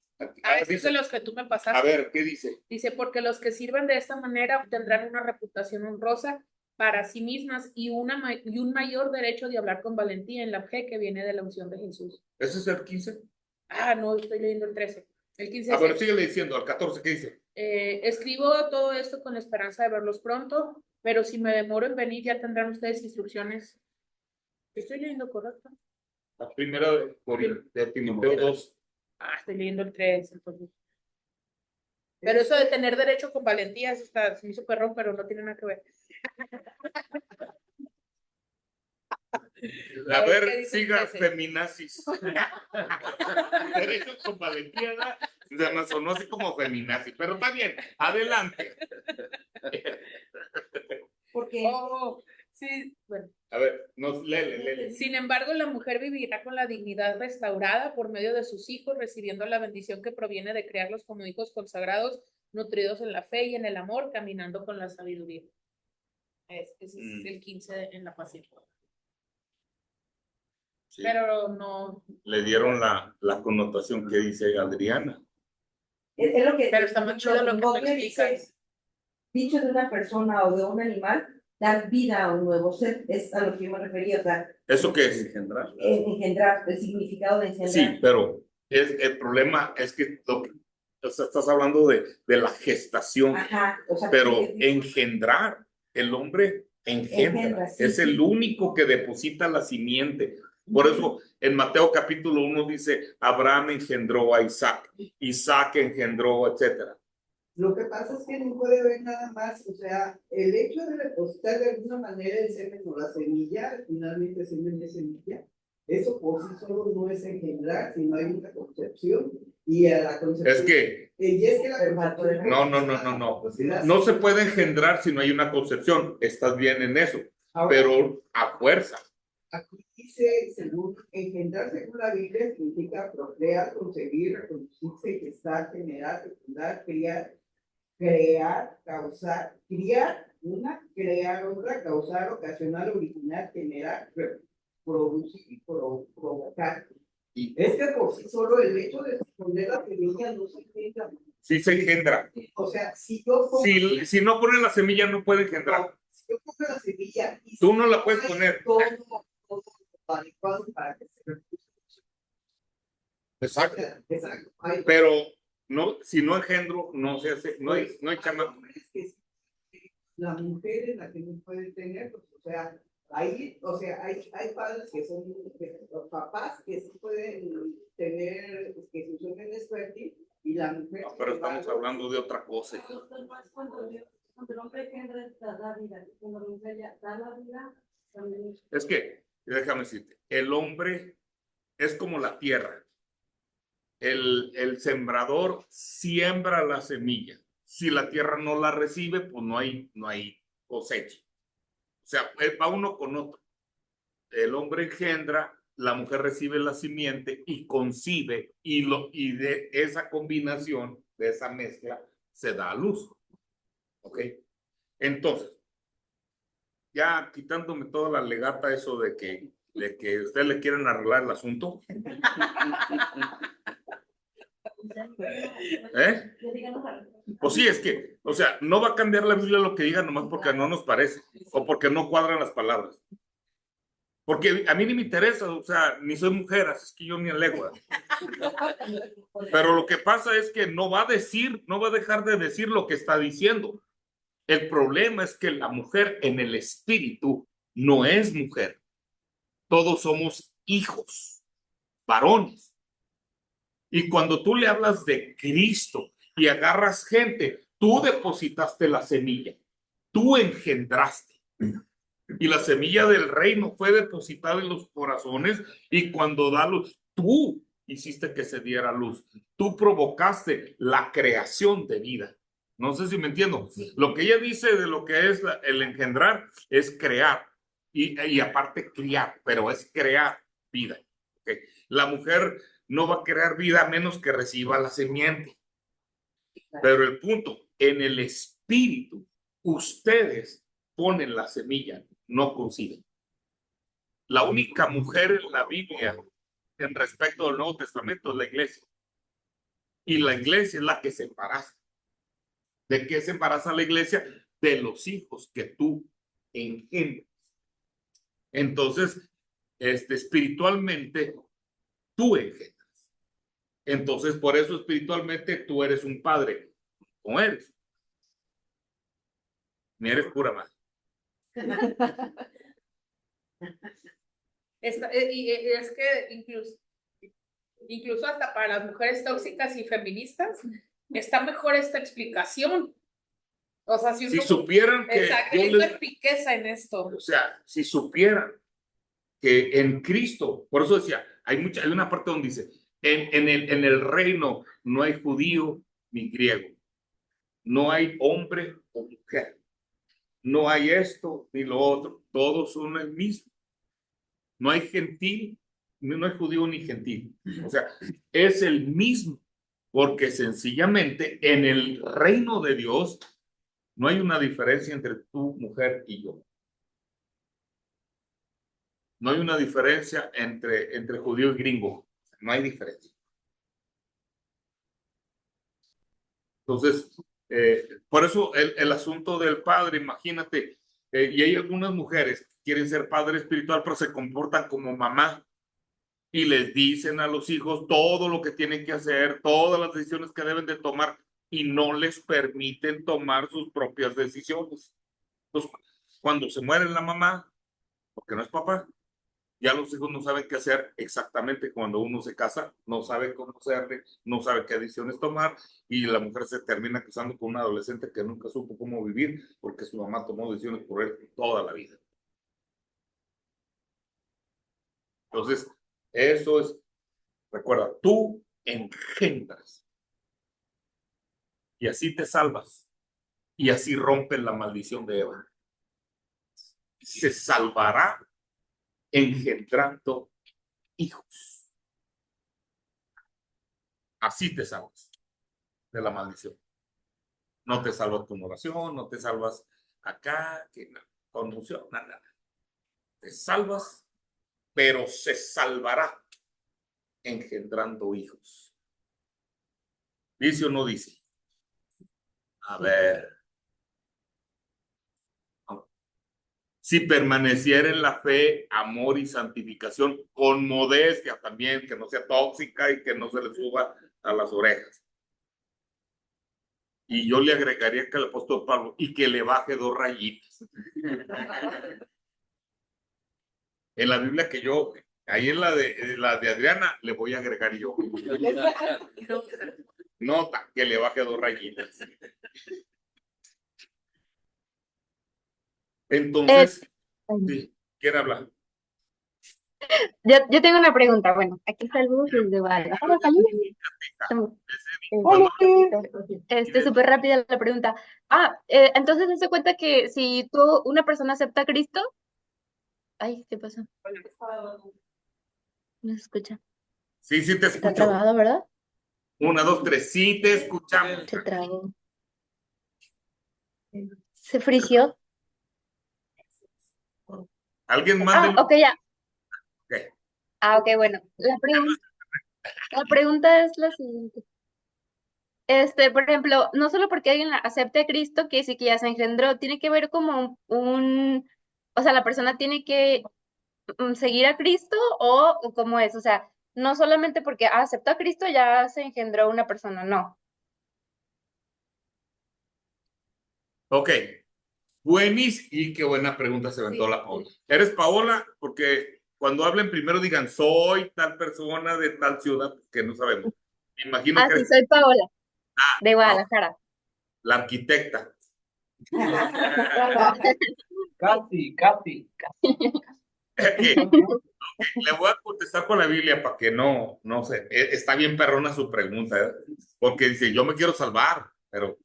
Es de los que tú me pasaste. A ver, ¿qué dice? Dice, porque los que sirven de esta manera obtendrán una reputación honrosa para sí mismas y un mayor derecho de hablar con valentía en la fe que viene de la unción de Jesús. ¿Ese es el 15? Ah, no, estoy leyendo el 13. El 15 pero síguele diciendo, al 14, ¿qué dice? Escribo todo esto con la esperanza de verlos pronto, pero si me demoro en venir ya tendrán ustedes instrucciones. ¿Estoy leyendo correcto? La primera de Timoteo 2. Ah, estoy leyendo el 3, entonces. Pero eso de tener derecho con valentía, eso está, se me hizo perrón, pero no tiene nada que ver. A ver, siga feminazis. Derecho con valentía, se me sonó así como feminazis, pero está bien, adelante. Porque sí, bueno. A ver, léele. Sin embargo, la mujer vivirá con la dignidad restaurada por medio de sus hijos, recibiendo la bendición que proviene de crearlos como hijos consagrados, nutridos en la fe y en el amor, caminando con la sabiduría. Ese es el 15 en la Pasión. Sí. Pero no. Le dieron la connotación que dice Adriana. Es lo que. Pero está muy chido lo que tú explicas. Dicho de una persona o de un animal, dar vida a un nuevo ser, es a lo que yo me refería. O sea, ¿eso qué es? Engendrar. Engendrar, el significado de engendrar. Sí, pero el problema es que o sea, estás hablando de la gestación. Ajá, o sea, pero engendrar, el hombre engendra, sí, es el único que deposita la simiente. Por eso en Mateo capítulo 1 dice, Abraham engendró a Isaac, Isaac engendró, etcétera. Lo que pasa es que no puede ver nada más, o sea, el hecho de depositar de alguna manera el semen o la semilla, finalmente semen de semilla, eso por sí solo no es engendrar, sino hay una concepción. Y a la concepción. Es que. Y es que la concepción. No se puede engendrar si no hay una concepción. Estás bien en eso. Ahora, pero a fuerza. Aquí dice, según engendrar, según la Biblia, significa procrear, concebir, reproducirse, gestar, generar, fecundar, crear, causar, criar una, crear otra, causar, ocasionar, originar, generar, producir y provocar. Y Es que por sí solo el hecho de poner la semilla no se engendra. sí se engendra. O sea, si yo pongo, Si no pones la semilla, no puede engendrar. si yo pongo la semilla y Tú no la puedes poner. todo adecuado para que se reproduzca. Exacto. Exacto. Pero no, si no engendro, no se hace, no hay chama. Es que la mujer es la que no puede tener, pues, o sea, hay padres que son, los papás que sí pueden tener, que su sueño es fértil, y la mujer. No, pero estamos hablando de otra cosa. Cuando el hombre engendra, da vida, cuando la mujer ya da la vida, también. Es que, déjame decirte, el hombre es como la tierra. El sembrador siembra la semilla. Si la tierra no la recibe, pues no hay cosecha. O sea, va uno con otro. El hombre engendra, la mujer recibe la simiente y concibe, y de esa combinación, de esa mezcla, se da a luz. ¿Ok? Entonces, ya quitándome toda la legata, eso de que ustedes le quieren arreglar el asunto. ¿Eh? Pues sí, es que, o sea, no va a cambiar la Biblia lo que diga nomás porque no nos parece o porque no cuadran las palabras. Porque a mí ni me interesa, o sea, ni soy mujer, así es que yo ni alegua. Pero lo que pasa es que no va a dejar de decir lo que está diciendo. El problema es que la mujer en el espíritu no es mujer. Todos somos hijos, varones. Y cuando tú le hablas de Cristo y agarras gente, tú depositaste la semilla, tú engendraste. Y la semilla del reino fue depositada en los corazones, y cuando da luz, tú hiciste que se diera luz. Tú provocaste la creación de vida. No sé si me entiendo. Lo que ella dice de lo que es el engendrar es crear y aparte criar, pero es crear vida. ¿Okay? La mujer no va a crear vida a menos que reciba la simiente. Pero el punto, en el espíritu, ustedes ponen la semilla, no conciben. La única mujer en la Biblia en respecto al Nuevo Testamento es la iglesia. Y la iglesia es la que se embaraza. ¿De qué se embaraza la iglesia? De los hijos que tú engendras. Entonces, espiritualmente, tú engendras. Entonces, por eso espiritualmente tú eres un padre. No eres. Ni eres pura madre. Y es que incluso hasta para las mujeres tóxicas y feministas está mejor esta explicación. O sea, si supieran que exacto, hay riqueza en esto. O sea, si supieran que en Cristo, por eso decía, hay una parte donde dice, en el reino no hay judío ni griego, no hay hombre o mujer, no hay esto ni lo otro, todos son el mismo. No hay gentil, no hay judío ni gentil. O sea, es el mismo, porque sencillamente en el reino de Dios no hay una diferencia entre tú, mujer, y yo. No hay una diferencia entre judío y gringo. No hay diferencia. Entonces, por eso el asunto del padre, imagínate, y hay algunas mujeres que quieren ser padre espiritual, pero se comportan como mamá y les dicen a los hijos todo lo que tienen que hacer, todas las decisiones que deben de tomar, y no les permiten tomar sus propias decisiones. Entonces, cuando se muere la mamá, porque no es papá, ya los hijos no saben qué hacer exactamente. Cuando uno se casa, no sabe cómo hacerle, no sabe qué decisiones tomar, y la mujer se termina casando con un adolescente que nunca supo cómo vivir porque su mamá tomó decisiones por él toda la vida. Entonces, eso es, recuerda, tú engendras y así te salvas y así rompes la maldición de Eva. Se salvará engendrando hijos. Así te salvas de la maldición. No te salvas con oración, no te salvas acá, con unción, nada. Te salvas, pero se salvará engendrando hijos. ¿Dice o no dice? A ver. Si permaneciera en la fe, amor y santificación, con modestia también, que no sea tóxica y que no se le suba a las orejas. Y yo le agregaría que el apóstol Pablo, y que le baje 2 rayitas. En la Biblia que yo, ahí en la de Adriana, le voy a agregar yo. Nota, que le baje 2 rayitas. Entonces, sí, ¿quién habla? Yo tengo una pregunta. Bueno, aquí saludos desde Guadalajara. Saludos. Cuando- Súper rápida la pregunta. Entonces, ¿se cuenta que si una persona acepta a Cristo? Ay, ¿qué pasó? No se escucha. Sí, sí te Está escucho. trabado, ¿verdad? 1, 2, 3, sí te escuchamos. Se trabó. Se frició. ¿Alguien mande? Ok, ya. Ok. Ok, bueno. La pregunta es la siguiente. Por ejemplo, no solo porque alguien acepte a Cristo, que sí que ya se engendró, tiene que ver como o sea, la persona tiene que seguir a Cristo o cómo es, o sea, no solamente porque aceptó a Cristo ya se engendró una persona, no. Ok. Buenísimo. Y qué buena pregunta se aventó la Paola. ¿Eres Paola? Porque cuando hablen primero digan, soy tal persona de tal ciudad, que no sabemos. Me imagino que Sí, eres soy Paola, de Guadalajara. la arquitecta. Casi, casi. Le voy a contestar con la Biblia para que no sé. Está bien perrona su pregunta, ¿eh? Porque dice, yo me quiero salvar, pero,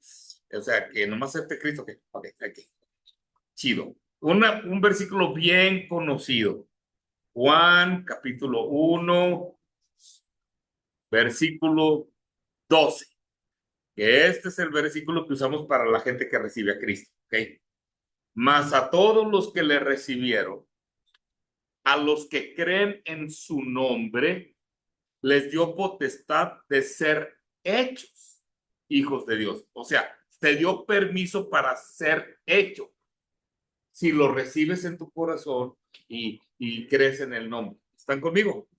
o sea, que nomás acepte Cristo. Ok, chido. Un versículo bien conocido. Juan, capítulo 1, versículo 12. Que este es el versículo que usamos para la gente que recibe a Cristo. ¿Ok? Mas a todos los que le recibieron, a los que creen en su nombre, les dio potestad de ser hechos hijos de Dios. O sea, te dio permiso para ser hecho. Si lo recibes en tu corazón y crees en el nombre. ¿Están conmigo?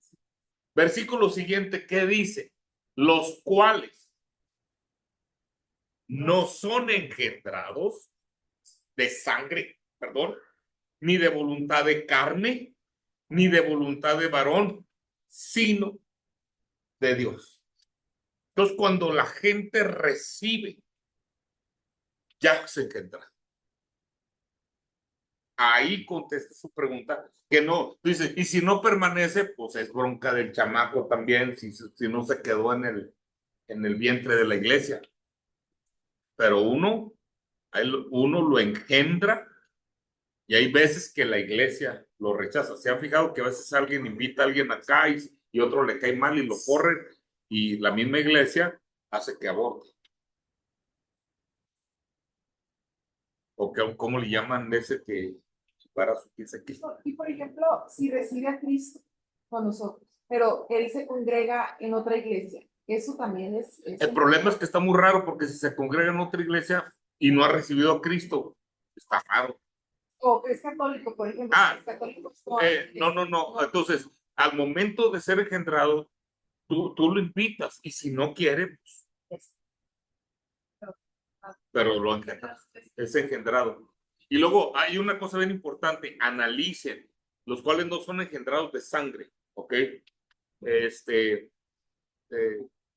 Versículo siguiente, ¿qué dice? Los cuales no son engendrados de sangre, perdón, ni de voluntad de carne, ni de voluntad de varón, sino de Dios. Entonces, cuando la gente recibe, ya se engendra. Ahí contesta su pregunta, que no, dice, y si no permanece, pues es bronca del chamaco también, si no se quedó en el vientre de la iglesia. Pero uno lo engendra y hay veces que la iglesia lo rechaza. ¿Se han fijado que a veces alguien invita a alguien acá y otro le cae mal y lo corren y la misma iglesia hace que aborte? ¿O cómo le llaman de ese que para su pieza aquí? Y por ejemplo, si recibe a Cristo con nosotros, pero él se congrega en otra iglesia, eso también es... El problema es que está muy raro porque si se congrega en otra iglesia y no ha recibido a Cristo, está raro. O es católico, por ejemplo. Es católico, no. Entonces, al momento de ser engendrado, tú lo invitas y si no quiere, pues, pero lo engendras, es engendrado. Y luego hay una cosa bien importante, analicen, los cuales no son engendrados de sangre, ¿ok?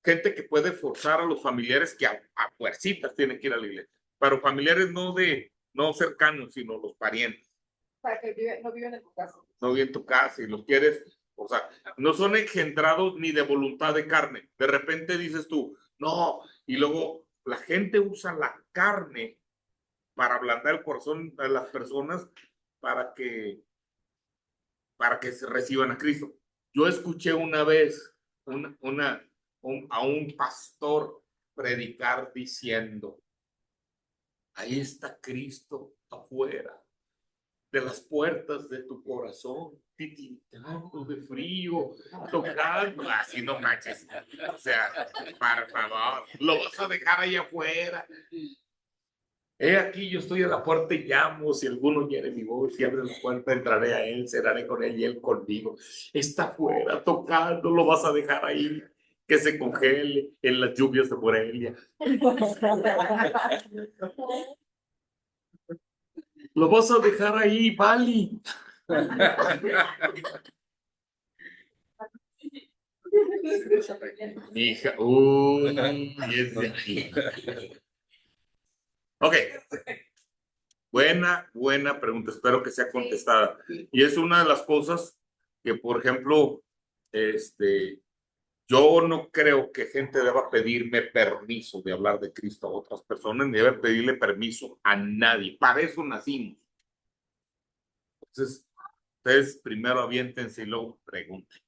Gente que puede forzar a los familiares que a fuercitas tienen que ir a la iglesia, pero familiares no cercanos, sino los parientes. Para que no viven en tu casa. No viven en tu casa y los quieres, o sea, no son engendrados ni de voluntad de carne. De repente dices tú, no, y luego la gente usa la carne para ablandar el corazón de las personas para que se reciban a Cristo. Yo escuché una vez a un pastor predicar diciendo, ahí está Cristo afuera, de las puertas de tu corazón, titilando de frío, tocando, así no manches. O sea, por favor, lo vas a dejar ahí afuera. He aquí, yo estoy a la puerta y llamo, si alguno quiere mi voz, y abre la puerta, entraré a él, cenaré con él y él conmigo. Está afuera tocando, lo vas a dejar ahí, que se congele en las lluvias de Morelia. Lo vas a dejar ahí, Bali. Hija, es de aquí. Ok. Buena pregunta. Espero que sea contestada. Y es una de las cosas que, por ejemplo, yo no creo que gente deba pedirme permiso de hablar de Cristo a otras personas, ni debe pedirle permiso a nadie. Para eso nacimos. Entonces, ustedes primero aviéntense y luego pregunten.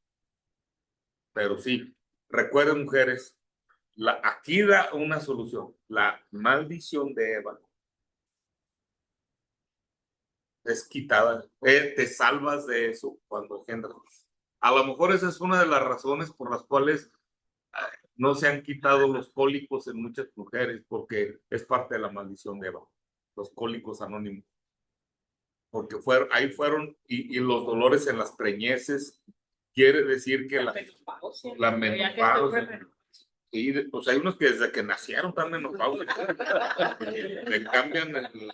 Pero sí, recuerden, mujeres, aquí da una solución. La maldición de Eva es quitada. Te salvas de eso cuando engendras. A lo mejor esa es una de las razones por las cuales no se han quitado los cólicos en muchas mujeres, porque es parte de la maldición de Eva, los cólicos anónimos. Porque ahí fueron, y los dolores en las preñeces, quiere decir que la menopausia. Sí, pues hay unos que desde que nacieron están menopáusicos. Le cambian el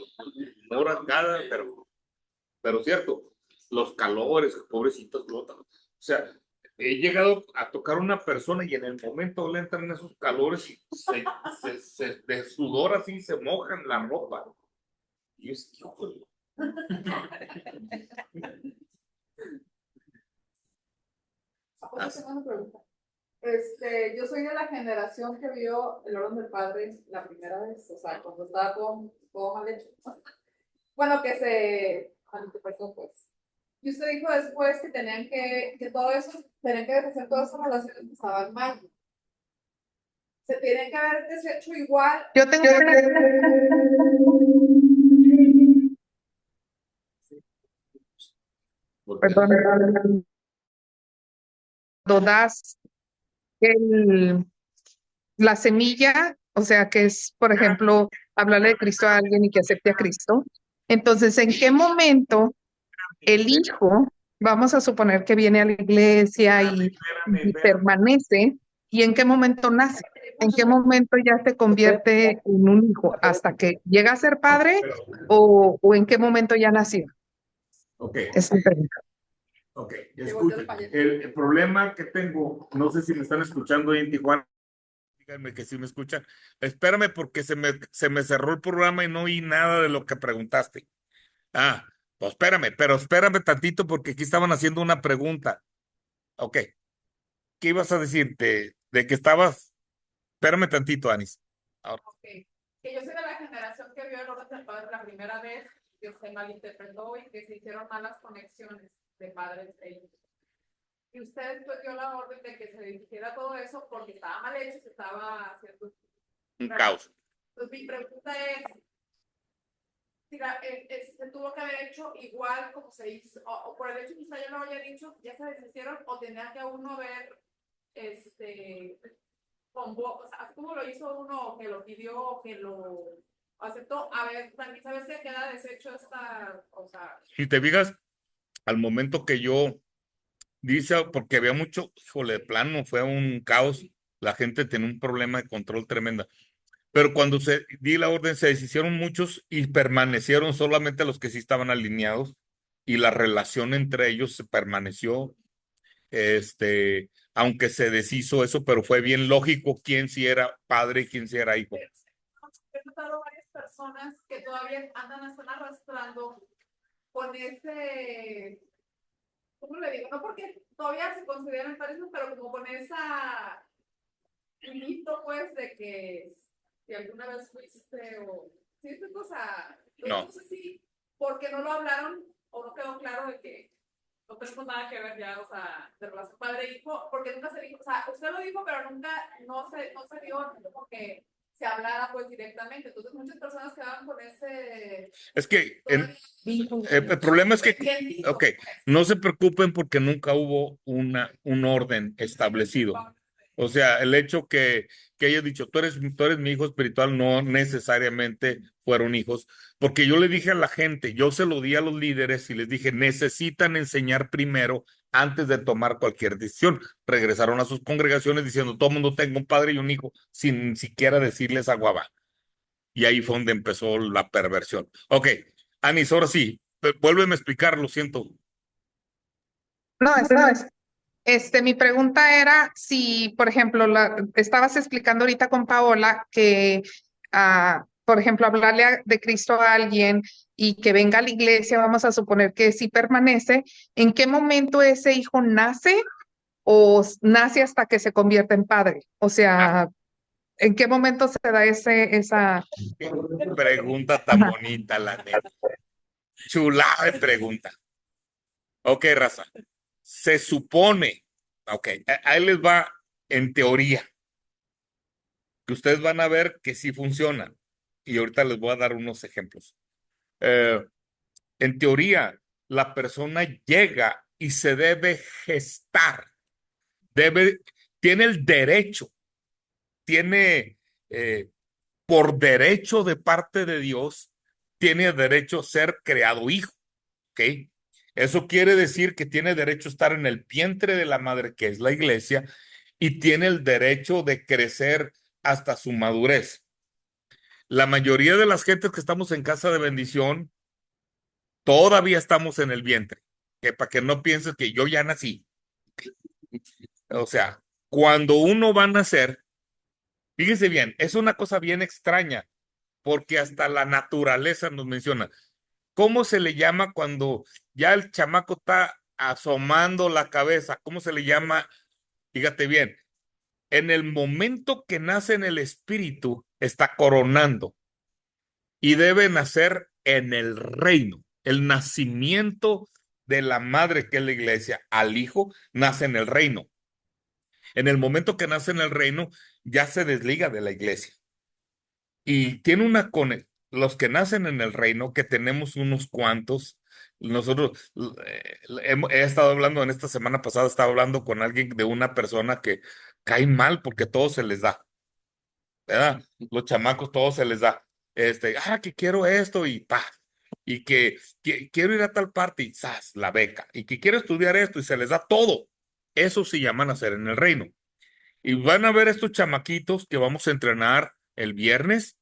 humor a cada, pero cierto, los calores, pobrecitos, o sea, he llegado a tocar a una persona y en el momento le entran esos calores y de sudor así se mojan la ropa. Y es que, Una pregunta. Yo soy de la generación que vio El orden del padre la primera vez, o sea, cuando estaba todo mal hecho. Bueno, que se malinterpretó, pues. Y usted dijo después que tenían que todo eso, tenían que deshacer todas esas relaciones que estaban mal. Se tienen que haber deshecho igual. Yo tengo perdón, cuando das la semilla, o sea, que es, por ejemplo, hablarle de Cristo a alguien y que acepte a Cristo. Entonces, ¿en qué momento el hijo, vamos a suponer que viene a la iglesia y permanece, y en qué momento nace? ¿En qué momento ya se convierte en un hijo? ¿Hasta que llega a ser padre o en qué momento ya nació? Ok. Es mi pregunta. Ok, escuchen. El problema que tengo, no sé si me están escuchando ahí en Tijuana, díganme que sí me escuchan. Espérame porque se me cerró el programa y no oí nada de lo que preguntaste. Pues pero espérame tantito porque aquí estaban haciendo una pregunta. Ok, ¿qué ibas a decir? De que estabas. Espérame tantito, Anis. Ahora. Ok, que yo soy de la generación que vio El orden del padre la primera vez, que se malinterpretó y que se hicieron malas conexiones de padres e hijos. Y usted dio la orden de que se dirigiera todo eso porque estaba mal hecho, se estaba haciendo Un caos. Entonces mi pregunta es, si se tuvo que haber hecho igual como se hizo, o por el hecho que usted ya lo había dicho, ya se deshicieron, o tenía que uno ver, o sea, así como lo hizo uno, que lo pidió, que lo aceptó, a ver, también sabes que queda deshecho esta, o sea. Si te fijas, al momento que yo dice, porque había mucho, híjole, de plano, fue un caos, la gente tenía un problema de control tremenda. Pero cuando di la orden, se deshicieron muchos y permanecieron solamente los que sí estaban alineados y la relación entre ellos se permaneció, aunque se deshizo eso, pero fue bien lógico quién sí era padre y quién sí era hijo. He notado varias personas que todavía están arrastrando con ese, ¿cómo le digo? No porque todavía se consideran parejas, pero como con esa mito, pues, de que si alguna vez fuiste o sí, esta cosa, No. no sé si porque no lo hablaron o no quedó claro de que no tenemos nada que ver ya, o sea, de relación padre-hijo, porque nunca se dijo, o sea, usted lo dijo, pero nunca, no se dio como que se hablara pues directamente. Entonces muchas personas quedaban con ese... Es que todavía el problema es que, pendientito, ok, pues. no se preocupen porque nunca hubo un orden establecido. O sea, el hecho que haya dicho, tú eres mi hijo espiritual, no necesariamente fueron hijos, porque yo le dije a la gente, yo se lo di a los líderes y les dije, necesitan enseñar primero antes de tomar cualquier decisión. Regresaron a sus congregaciones diciendo, todo el mundo tenga un padre y un hijo, sin siquiera decirles a guava. Y ahí fue donde empezó la perversión. Ok, Anis, ahora sí, vuélveme a explicar, lo siento. No, mi pregunta era si, por ejemplo, estabas explicando ahorita con Paola que, por ejemplo, de Cristo a alguien y que venga a la iglesia, vamos a suponer que sí permanece, ¿en qué momento ese hijo nace o nace hasta que se convierte en padre? O sea, ¿en qué momento se da esa... Pregunta tan bonita, la neta. Chulada de pregunta. Ok, raza. Se supone, ok, ahí les va en teoría, que ustedes van a ver que sí funciona. Y ahorita les voy a dar unos ejemplos. En teoría, la persona llega y se debe gestar, tiene el derecho, tiene por derecho de parte de Dios, tiene derecho a ser creado hijo, ¿ok? Eso quiere decir que tiene derecho a estar en el vientre de la madre, que es la iglesia, y tiene el derecho de crecer hasta su madurez. La mayoría de las gentes que estamos en casa de bendición, todavía estamos en el vientre, que para que no pienses que yo ya nací. O sea, cuando uno va a nacer, fíjense bien, es una cosa bien extraña, porque hasta la naturaleza nos menciona. ¿Cómo se le llama cuando ya el chamaco está asomando la cabeza? ¿Cómo se le llama? Fíjate bien, en el momento que nace en el espíritu, está coronando y debe nacer en el reino. El nacimiento de la madre, que es la iglesia, al hijo, nace en el reino. En el momento que nace en el reino, ya se desliga de la iglesia. Y tiene una conexión. Los que nacen en el reino, que tenemos unos cuantos, nosotros he estado hablando en esta semana pasada, estaba hablando con alguien de una persona que cae mal porque todo se les da, ¿verdad? Los chamacos todo se les da. Que quiero esto y pa, y que quiero ir a tal parte y ¡zas! La beca, y que quiero estudiar esto y se les da todo. Eso se llama nacer en el reino. Y van a ver estos chamaquitos que vamos a entrenar el viernes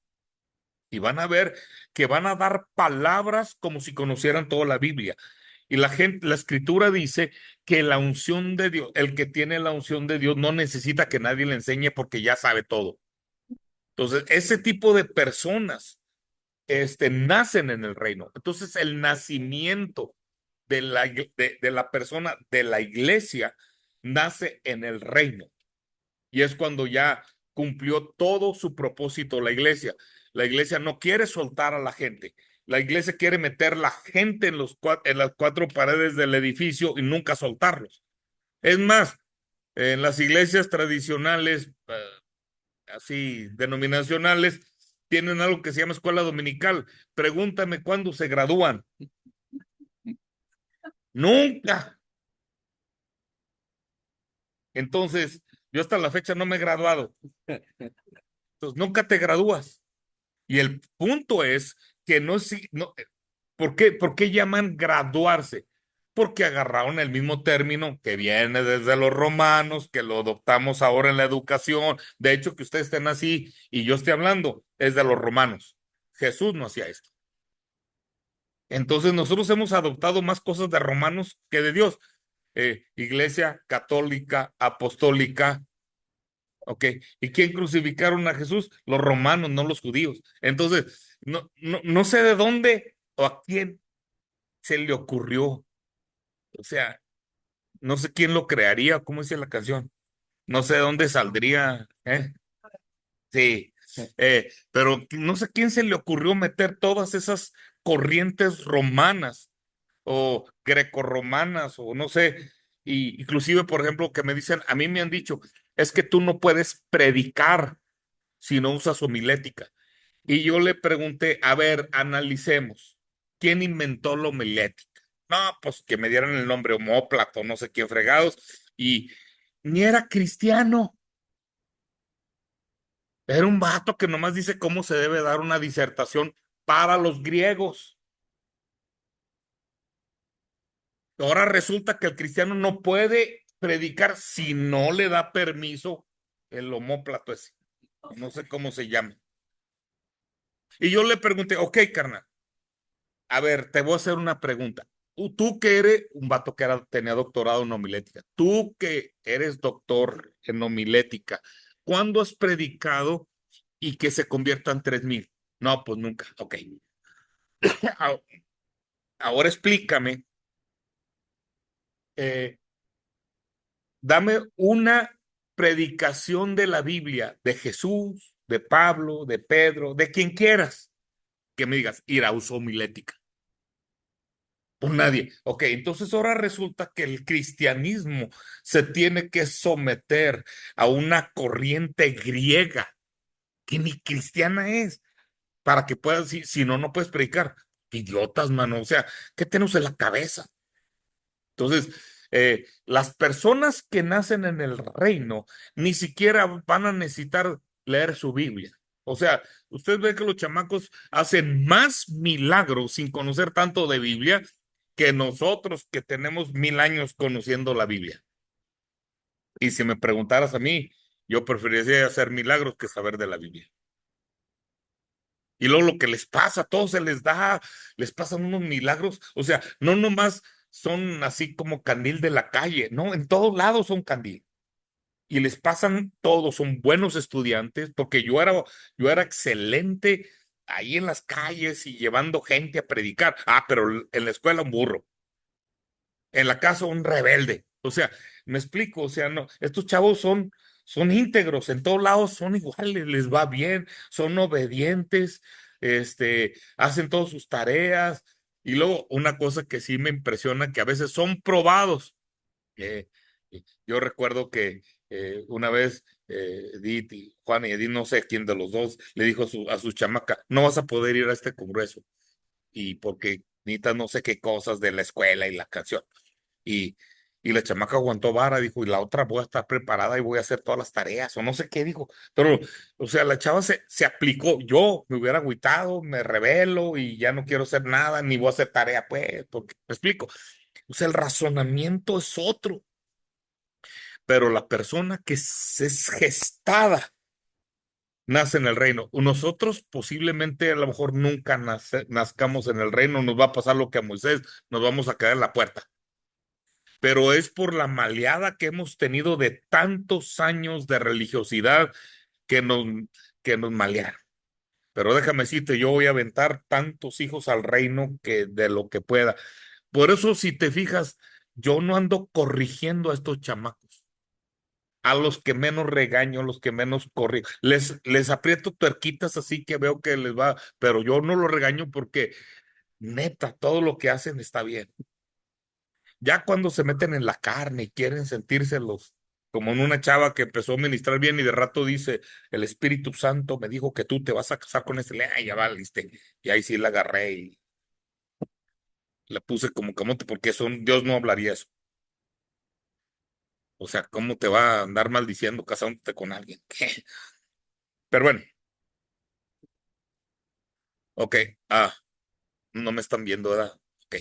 y van a ver que van a dar palabras como si conocieran toda la Biblia. Y la escritura dice que la unción de Dios, el que tiene la unción de Dios no necesita que nadie le enseñe porque ya sabe todo. Entonces, ese tipo de personas, nacen en el reino. Entonces, el nacimiento de la persona de la iglesia nace en el reino. Y es cuando ya cumplió todo su propósito la iglesia. La iglesia no quiere soltar a la gente. La iglesia quiere meter la gente en las cuatro paredes del edificio y nunca soltarlos. Es más, en las iglesias tradicionales, así denominacionales, tienen algo que se llama escuela dominical. Pregúntame cuándo se gradúan. Nunca. Entonces, yo hasta la fecha no me he graduado. Entonces, nunca te gradúas. Y el punto es que no, por qué llaman graduarse? Porque agarraron el mismo término que viene desde los romanos, que lo adoptamos ahora en la educación. De hecho, que ustedes estén así y yo esté hablando, es de los romanos. Jesús no hacía esto. Entonces nosotros hemos adoptado más cosas de romanos que de Dios. Iglesia católica, apostólica, ¿ok? ¿Y quién crucificaron a Jesús? Los romanos, no los judíos. Entonces, no sé de dónde o a quién se le ocurrió. O sea, no sé quién lo crearía, ¿cómo dice la canción? No sé de dónde saldría, ¿eh? Sí, pero no sé quién se le ocurrió meter todas esas corrientes romanas o grecorromanas o no sé, inclusive, por ejemplo, que me dicen, a mí me han dicho, es que tú no puedes predicar si no usas homilética. Y yo le pregunté, a ver, analicemos, ¿quién inventó la homilética? No, pues que me dieran el nombre homóplato, no sé quién fregados, y ni era cristiano. Era un vato que nomás dice cómo se debe dar una disertación para los griegos. Ahora resulta que el cristiano no puede predicar si no le da permiso el homóplato ese. No sé cómo se llama. Y yo le pregunté, ok, carnal, a ver, te voy a hacer una pregunta. Tú que eres un vato que tenía doctorado en homilética, tú que eres doctor en homilética, ¿cuándo has predicado y que se conviertan 3,000? No, pues nunca. Ok. Ahora explícame, eh, dame una predicación de la Biblia, de Jesús, de Pablo, de Pedro, de quien quieras, que me digas, ira, uso homilética. Pues nadie. Ok, entonces ahora resulta que el cristianismo se tiene que someter a una corriente griega que ni cristiana es, para que puedas, si no, no puedes predicar. Idiotas, mano. O sea, ¿qué tenemos en la cabeza? Entonces, las personas que nacen en el reino ni siquiera van a necesitar leer su Biblia. O sea, usted ve que los chamacos hacen más milagros sin conocer tanto de Biblia que nosotros que tenemos 1,000 años conociendo la Biblia. Y si me preguntaras a mí, yo preferiría hacer milagros que saber de la Biblia. Y luego lo que les pasa, a todos se les da, les pasan unos milagros. O sea, no nomás son así como candil de la calle, no, en todos lados son candil. Y les pasan todos, son buenos estudiantes, porque yo era excelente ahí en las calles y llevando gente a predicar. Ah, pero en la escuela un burro, en la casa un rebelde. O sea, me explico, o sea, no, estos chavos son íntegros, en todos lados son iguales, les va bien, son obedientes, hacen todas sus tareas. Y luego una cosa que sí me impresiona, que a veces son probados. Eh, yo recuerdo que una vez Edith y Juan y Edith, no sé quién de los dos, le dijo a su chamaca, no vas a poder ir a este congreso, y porque necesitas no sé qué cosas de la escuela y la canción. Y, y la chamaca aguantó vara, dijo, y la otra voy a estar preparada y voy a hacer todas las tareas, o no sé qué dijo. Pero, o sea, la chava se aplicó. Yo me hubiera agüitado, me rebelo y ya no quiero hacer nada, ni voy a hacer tarea, pues, porque, me explico. O sea, el razonamiento es otro. Pero la persona que es gestada nace en el reino. Nosotros posiblemente a lo mejor nunca nazcamos en el reino, nos va a pasar lo que a Moisés, nos vamos a quedar en la puerta. Pero es por la maleada que hemos tenido de tantos años de religiosidad que nos malearon. Pero déjame decirte, yo voy a aventar tantos hijos al reino que de lo que pueda. Por eso, si te fijas, yo no ando corrigiendo a estos chamacos. A los que menos regaño, a los que menos corrijo. Les aprieto tuerquitas así que veo que les va, pero yo no los regaño porque neta, todo lo que hacen está bien. Ya cuando se meten en la carne y quieren sentírselos, como en una chava que empezó a ministrar bien y de rato dice, el Espíritu Santo me dijo que tú te vas a casar con ese, ay, ya valiste. Y ahí sí la agarré y la puse como camote porque Dios no hablaría eso. O sea, ¿cómo te va a andar maldiciendo casándote con alguien? Pero bueno, ok. No me están viendo, ¿verdad? Ok.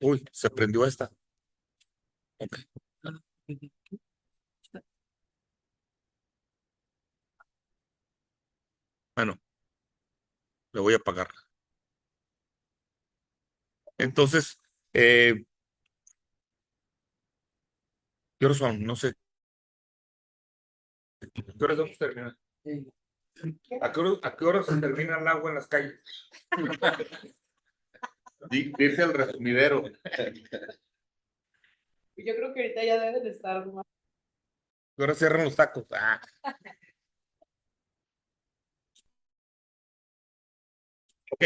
Uy, se prendió esta. Ok. Bueno, le voy a apagar. Entonces, ¿qué horas son? No sé. ¿Qué horas vamos a terminar? ¿A qué hora se termina el agua en las calles? Dice el resumidero. Yo creo que ahorita ya deben de estar más. ¿Qué hora cierran los tacos? Ok,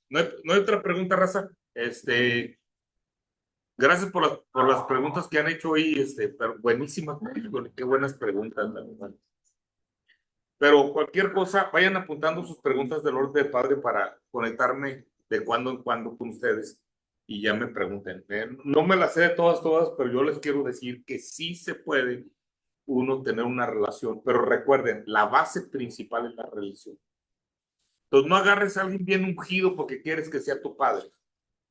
no hay otra pregunta, raza. Gracias por las preguntas que han hecho hoy, pero buenísimas. Qué buenas preguntas, la verdad. Pero cualquier cosa, vayan apuntando sus preguntas del orden del Padre para conectarme de cuando en cuando con ustedes y ya me pregunten. No me las sé de todas, pero yo les quiero decir que sí se puede uno tener una relación, pero recuerden, la base principal es la relación. Entonces no agarres a alguien bien ungido porque quieres que sea tu padre.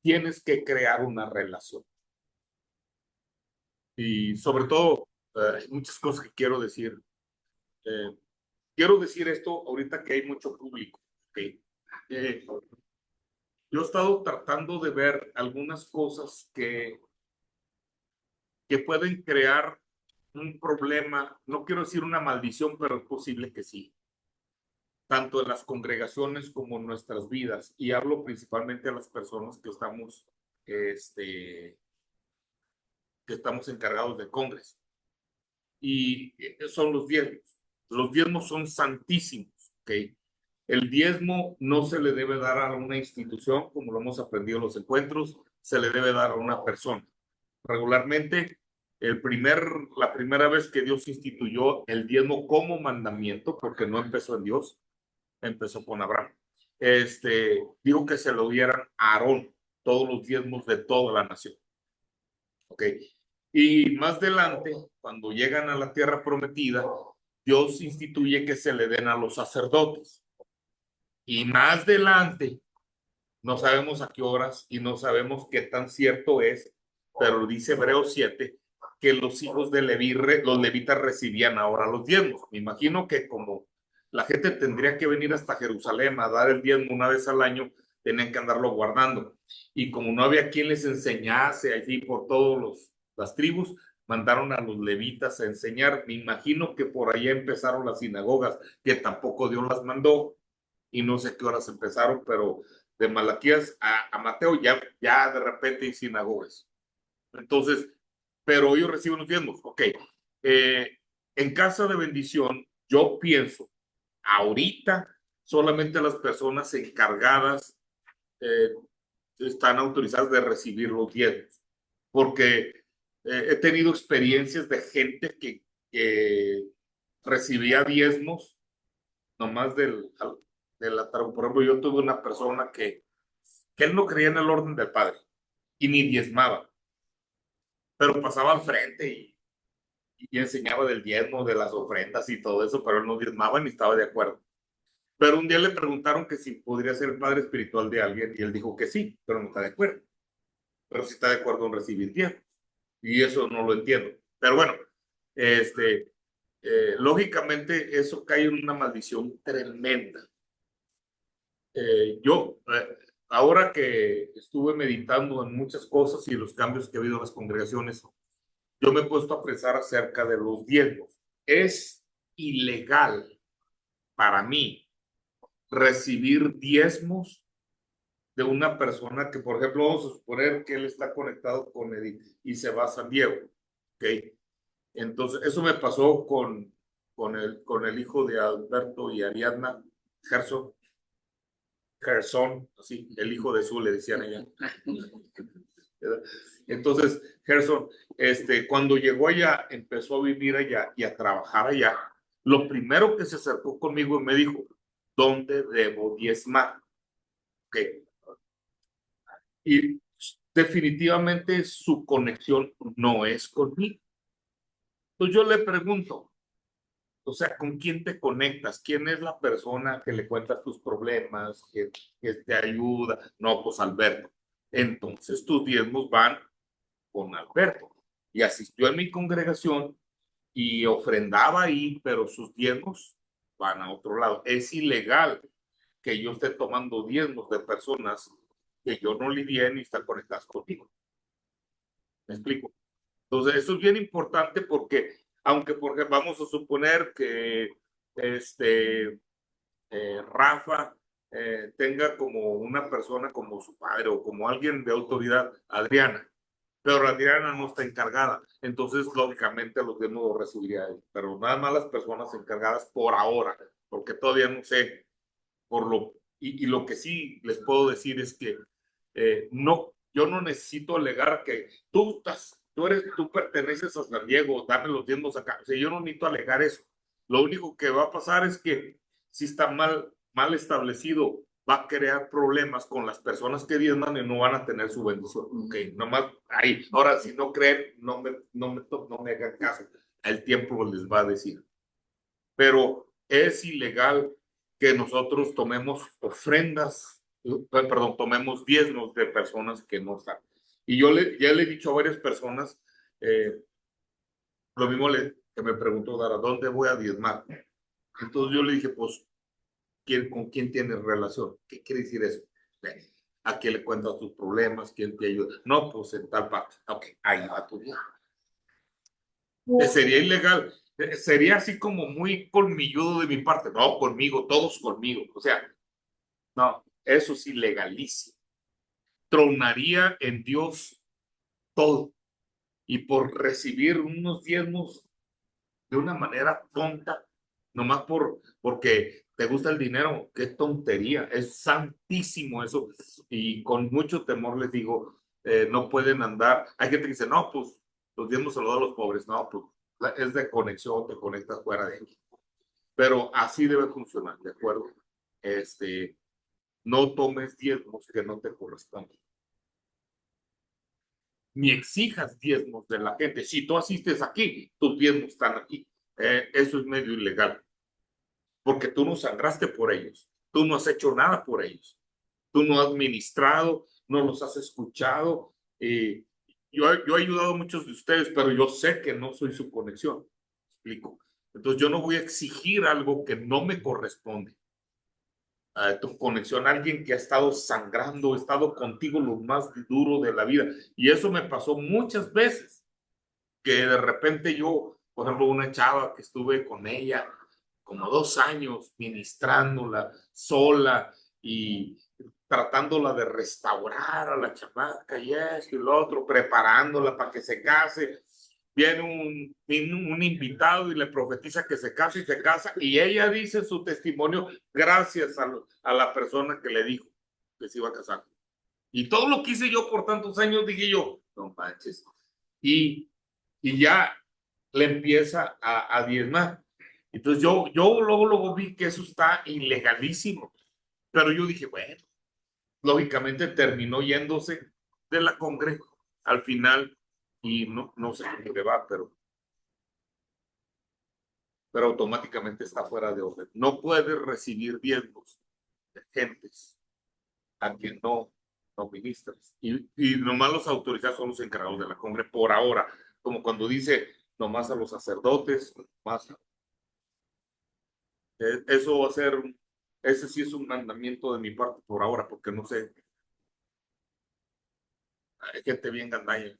Tienes que crear una relación. Y sobre todo, hay muchas cosas que quiero decir. Quiero decir esto ahorita que hay mucho público. ¿Okay? Yo he estado tratando de ver algunas cosas que pueden crear un problema, no quiero decir una maldición, pero es posible que sí, tanto en las congregaciones como en nuestras vidas. Y hablo principalmente a las personas que estamos encargados de Congreso. Y son los diezmos. Los diezmos son santísimos. ¿Okay? El diezmo no se le debe dar a una institución, como lo hemos aprendido en los encuentros, se le debe dar a una persona. Regularmente, la primera vez que Dios instituyó el diezmo como mandamiento, porque no empezó en Dios, empezó con Abraham. Digo que se lo dieran a Aarón, todos los diezmos de toda la nación. ¿Ok? Y más adelante, cuando llegan a la tierra prometida, Dios instituye que se le den a los sacerdotes. Y más adelante, no sabemos a qué horas y no sabemos qué tan cierto es, pero dice Hebreos 7 que los hijos de Leví, los levitas recibían ahora los diezmos. Me imagino que como la gente tendría que venir hasta Jerusalén a dar el diezmo una vez al año, tenían que andarlo guardando. Y como no había quien les enseñase allí por todas las tribus, mandaron a los levitas a enseñar. Me imagino que por allá empezaron las sinagogas, que tampoco Dios las mandó, y no sé qué horas empezaron, pero de Malaquías a Mateo ya de repente hay sinagogas. Entonces, pero ellos reciben los diezmos. Ok. En casa de bendición, yo pienso, ahorita solamente las personas encargadas están autorizadas de recibir los diezmos, porque he tenido experiencias de gente que recibía diezmos nomás de la por ejemplo, yo tuve una persona que él no creía en el orden del Padre y ni diezmaba, pero pasaba al frente y enseñaba del diezmo, de las ofrendas y todo eso, pero él no diezmaba ni estaba de acuerdo. Pero un día le preguntaron que si podría ser el padre espiritual de alguien y él dijo que sí, pero no está de acuerdo. Pero sí está de acuerdo en recibir diezmo. Y eso no lo entiendo. Pero bueno, lógicamente eso cae en una maldición tremenda. Ahora que estuve meditando en muchas cosas y los cambios que ha habido en las congregaciones, yo me he puesto a pensar acerca de los diezmos. Es ilegal para mí recibir diezmos de una persona que, por ejemplo, vamos a suponer que él está conectado con Edith y se va a San Diego. ¿Okay? Entonces, eso me pasó con el hijo de Alberto y Ariadna, Gerson, así, el hijo de Su, le decían ella. Entonces, Gerson, cuando llegó allá, empezó a vivir allá y a trabajar allá. Lo primero que se acercó conmigo y me dijo, ¿dónde debo diezmar? Okay. Y definitivamente su conexión no es conmigo. Entonces yo le pregunto, o sea, ¿con quién te conectas? ¿Quién es la persona que le cuentas tus problemas, que te ayuda? No, pues Alberto. Entonces tus diezmos van con Alberto. Y asistió a mi congregación y ofrendaba ahí, pero sus diezmos van a otro lado. Es ilegal que yo esté tomando diezmos de personas que yo no lidié ni están conectadas conmigo. ¿Me explico? Entonces, eso es bien importante porque, aunque porque vamos a suponer que Rafa tenga como una persona como su padre o como alguien de autoridad, Adriana, pero Adriana no está encargada, entonces lógicamente los diezmos los recibiría él, pero nada más las personas encargadas por ahora, porque todavía no sé y lo que sí les puedo decir es que no, yo no necesito alegar que tú perteneces a San Diego, dame los diezmos acá. O sea, yo no necesito alegar eso. Lo único que va a pasar es que si está mal establecido, va a crear problemas con las personas que diezman y no van a tener su bendición. Ok, nomás ahí. Ahora, si no creen, no me hagan caso. El tiempo les va a decir. Pero es ilegal que nosotros tomemos ofrendas, perdón, tomemos diezmos de personas que no están. Y yo ya le he dicho a varias personas, lo mismo que me preguntó Dara, ¿dónde voy a diezmar? Entonces yo le dije, pues, ¿con quién tienes relación? ¿Qué quiere decir eso? ¿A quién le cuentas tus problemas? ¿Quién te ayuda? No, pues en tal parte. Ok, ahí va tu vida. Sería ilegal. Sería así como muy colmilludo de mi parte. No, conmigo, todos conmigo. O sea, no, eso es ilegalísimo. Tronaría en Dios todo. Y por recibir unos diezmos de una manera tonta, nomás porque te gusta el dinero, qué tontería, es santísimo eso. Y con mucho temor les digo, no pueden andar. Hay gente que dice, no, pues los diezmos se los da a los pobres. No, pues es de conexión, te conectas fuera de aquí. Pero así debe funcionar, ¿de acuerdo? No tomes diezmos que no te corresponden. Ni exijas diezmos de la gente. Si tú asistes aquí, tus diezmos están aquí. Eso es medio ilegal. Porque tú no sangraste por ellos. Tú no has hecho nada por ellos. Tú no has ministrado, no los has escuchado. Yo he ayudado a muchos de ustedes, pero yo sé que no soy su conexión. ¿Me explico? Entonces yo no voy a exigir algo que no me corresponde. Tu conexión a alguien que ha estado sangrando, ha estado contigo lo más duro de la vida. Y eso me pasó muchas veces, que de repente yo, por ejemplo, una chava que estuve con ella como 2 años ministrándola sola y tratándola de restaurar a la chamaca y esto y lo otro, preparándola para que se case. Viene un invitado y le profetiza que se casa y se casa, y ella dice su testimonio gracias a la persona que le dijo que se iba a casar. Y todo lo que hice yo por tantos años, dije yo, no manches. Y ya le empieza a diezmar. Entonces yo luego vi que eso está ilegalísimo. Pero yo dije, bueno, lógicamente terminó yéndose de la congre al final, y no sé cómo le va, pero automáticamente está fuera de orden. No puede recibir diezmos de gentes a quien no ministras. Y nomás los autorizados son los encargados de la congre por ahora, como cuando dice nomás a los sacerdotes, más. Eso va a ser, ese sí es un mandamiento de mi parte por ahora, porque no sé, hay gente bien gandalla.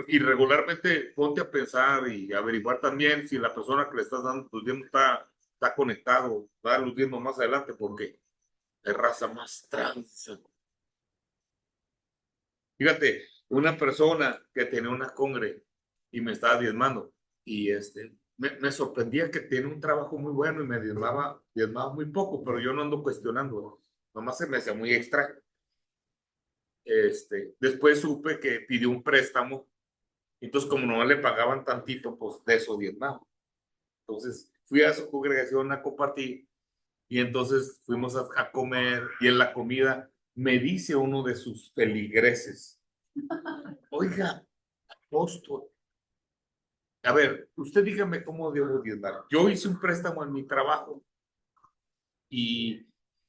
Y regularmente ponte a pensar y averiguar también si la persona que le estás dando tus diezmos está conectado, va a dar los diezmos más adelante, porque es raza más transa. Fíjate, una persona que tenía una congre y me estaba diezmando, y me sorprendía que tiene un trabajo muy bueno y me diezmaba muy poco, pero yo no ando cuestionando, nomás se me hacía muy extraño. Después supe que pidió un préstamo, entonces como no le pagaban tantito, pues de eso diezmaba. Entonces fui a su congregación a compartir, y entonces fuimos a comer, y en la comida me dice uno de sus feligreses, oiga, apóstol, a ver, usted dígame cómo debo diezmar. Yo hice un préstamo en mi trabajo y,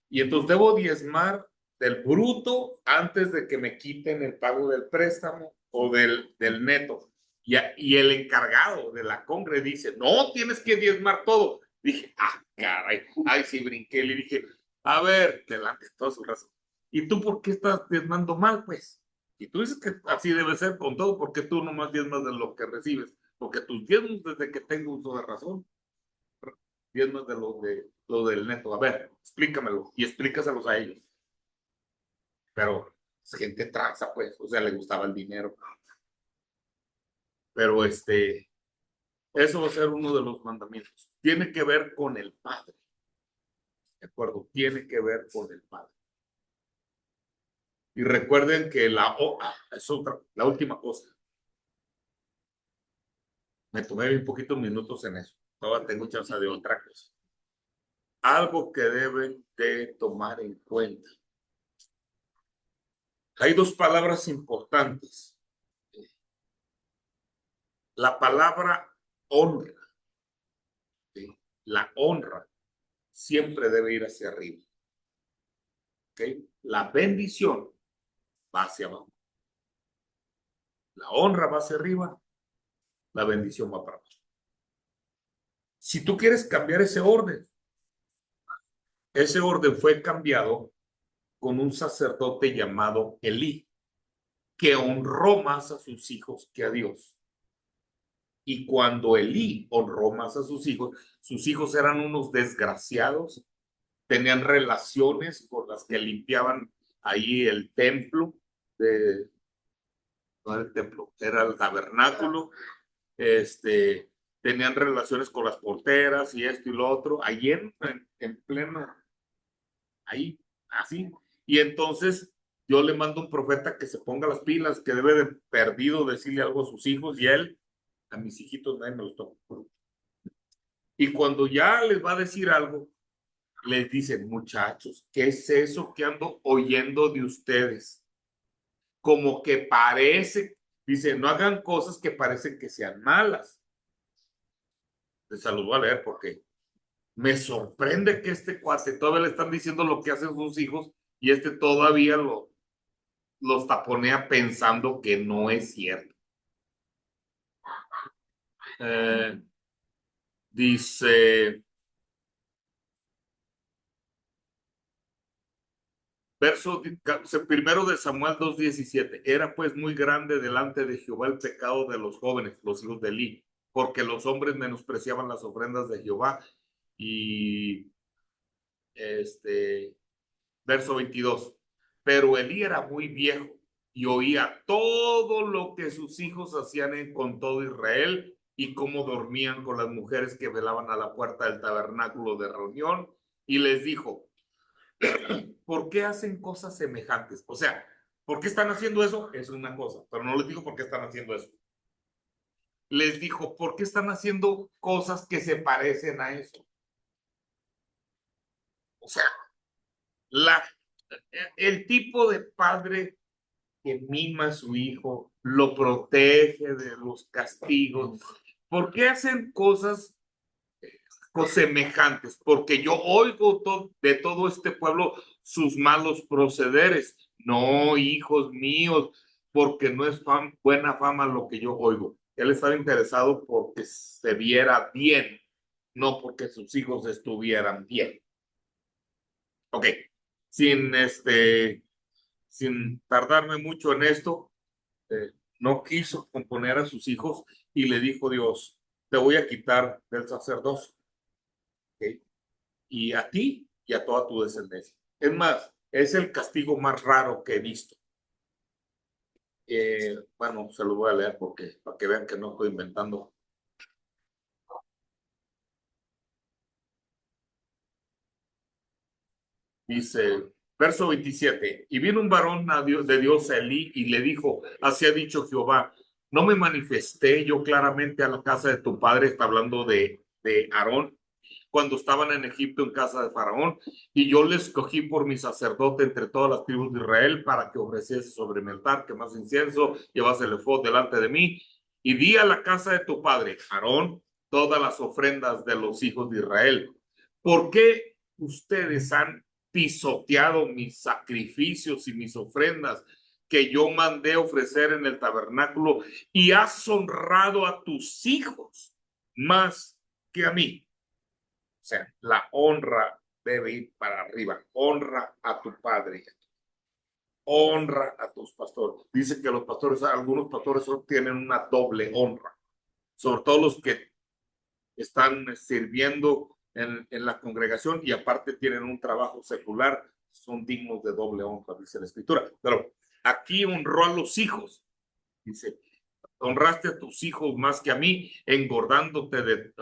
y entonces debo diezmar del bruto antes de que me quiten el pago del préstamo o del neto. Y el encargado de la congre dice, no, tienes que diezmar todo. Dije, caray, ay, sí brinqué. Le dije, a ver, delante de toda su razón. ¿Y tú por qué estás diezmando mal, pues? Y tú dices que así debe ser con todo, porque tú nomás diezmas de lo que recibes. Porque tus diezmos, desde que tengo uso de razón, diezmas de lo del neto. A ver, explícamelo y explícaselos a ellos. Pero gente tranza, pues, o sea, le gustaba el dinero. Pero eso va a ser uno de los mandamientos. Tiene que ver con el Padre. ¿De acuerdo? Tiene que ver con el Padre. Y recuerden que es la última cosa. Me tomé un poquito minutos en eso. Todavía tengo chance de otra cosa. Algo que deben de tomar en cuenta. Hay dos palabras importantes. La palabra honra. ¿Sí? La honra siempre debe ir hacia arriba. ¿Okay? La bendición va hacia abajo. La honra va hacia arriba, la bendición va para abajo. Si tú quieres cambiar ese orden fue cambiado con un sacerdote llamado Elí, que honró más a sus hijos que a Dios. Y cuando Elí honró más a sus hijos eran unos desgraciados, tenían relaciones con las que limpiaban ahí el templo, no era el templo, era el tabernáculo, tenían relaciones con las porteras y esto y lo otro, ahí en pleno, ahí, así. Y entonces yo le mando un profeta que se ponga las pilas, que debe de perdido decirle algo a sus hijos, y él, a mis hijitos nadie me los toma. Y cuando ya les va a decir algo, les dicen, muchachos, ¿qué es eso que ando oyendo de ustedes? Como que parece, dice, no hagan cosas que parecen que sean malas. Les saludo a leer porque me sorprende que este cuate todavía le están diciendo lo que hacen sus hijos y todavía los taponea pensando que no es cierto. Dice, verso primero de Samuel 2:17, era pues muy grande delante de Jehová el pecado de los jóvenes, los hijos de Elí, porque los hombres menospreciaban las ofrendas de Jehová. Y verso 22, pero Elí era muy viejo y oía todo lo que sus hijos hacían con todo Israel y cómo dormían con las mujeres que velaban a la puerta del tabernáculo de reunión, y les dijo, ¿por qué hacen cosas semejantes? O sea, ¿por qué están haciendo eso? Es una cosa, pero no les digo por qué están haciendo eso. Les dijo, ¿por qué están haciendo cosas que se parecen a eso? O sea, el tipo de padre que mima a su hijo, lo protege de los castigos. ¿Por qué hacen cosas semejantes? Porque yo oigo de todo este pueblo sus malos procederes. No, hijos míos, porque no es buena fama lo que yo oigo. Él estaba interesado porque se viera bien, no porque sus hijos estuvieran bien. Ok, sin tardarme mucho en esto, no quiso componer a sus hijos y le dijo Dios, te voy a quitar del sacerdocio, ¿okay? Y a ti y a toda tu descendencia. Es más, es el castigo más raro que he visto. Bueno, se lo voy a leer porque para que vean que no estoy inventando. Dice, verso 27, y vino un varón de Dios a Elí y le dijo, así ha dicho Jehová, no me manifesté yo claramente a la casa de tu padre, está hablando de Aarón, cuando estaban en Egipto en casa de Faraón, y yo le escogí por mi sacerdote entre todas las tribus de Israel para que ofreciese sobre mi altar, que más incienso, llevase el efod delante de mí, y di a la casa de tu padre, Aarón, todas las ofrendas de los hijos de Israel. ¿Por qué ustedes han pisoteado mis sacrificios y mis ofrendas que yo mandé ofrecer en el tabernáculo, y has honrado a tus hijos más que a mí? O sea, la honra debe ir para arriba. Honra a tu padre. Honra a tus pastores. Dice que los pastores, algunos pastores tienen una doble honra. Sobre todo los que están sirviendo en la congregación y aparte tienen un trabajo secular, son dignos de doble honra, dice la escritura. Pero aquí honró a los hijos. Dice, honraste a tus hijos más que a mí, engordándose de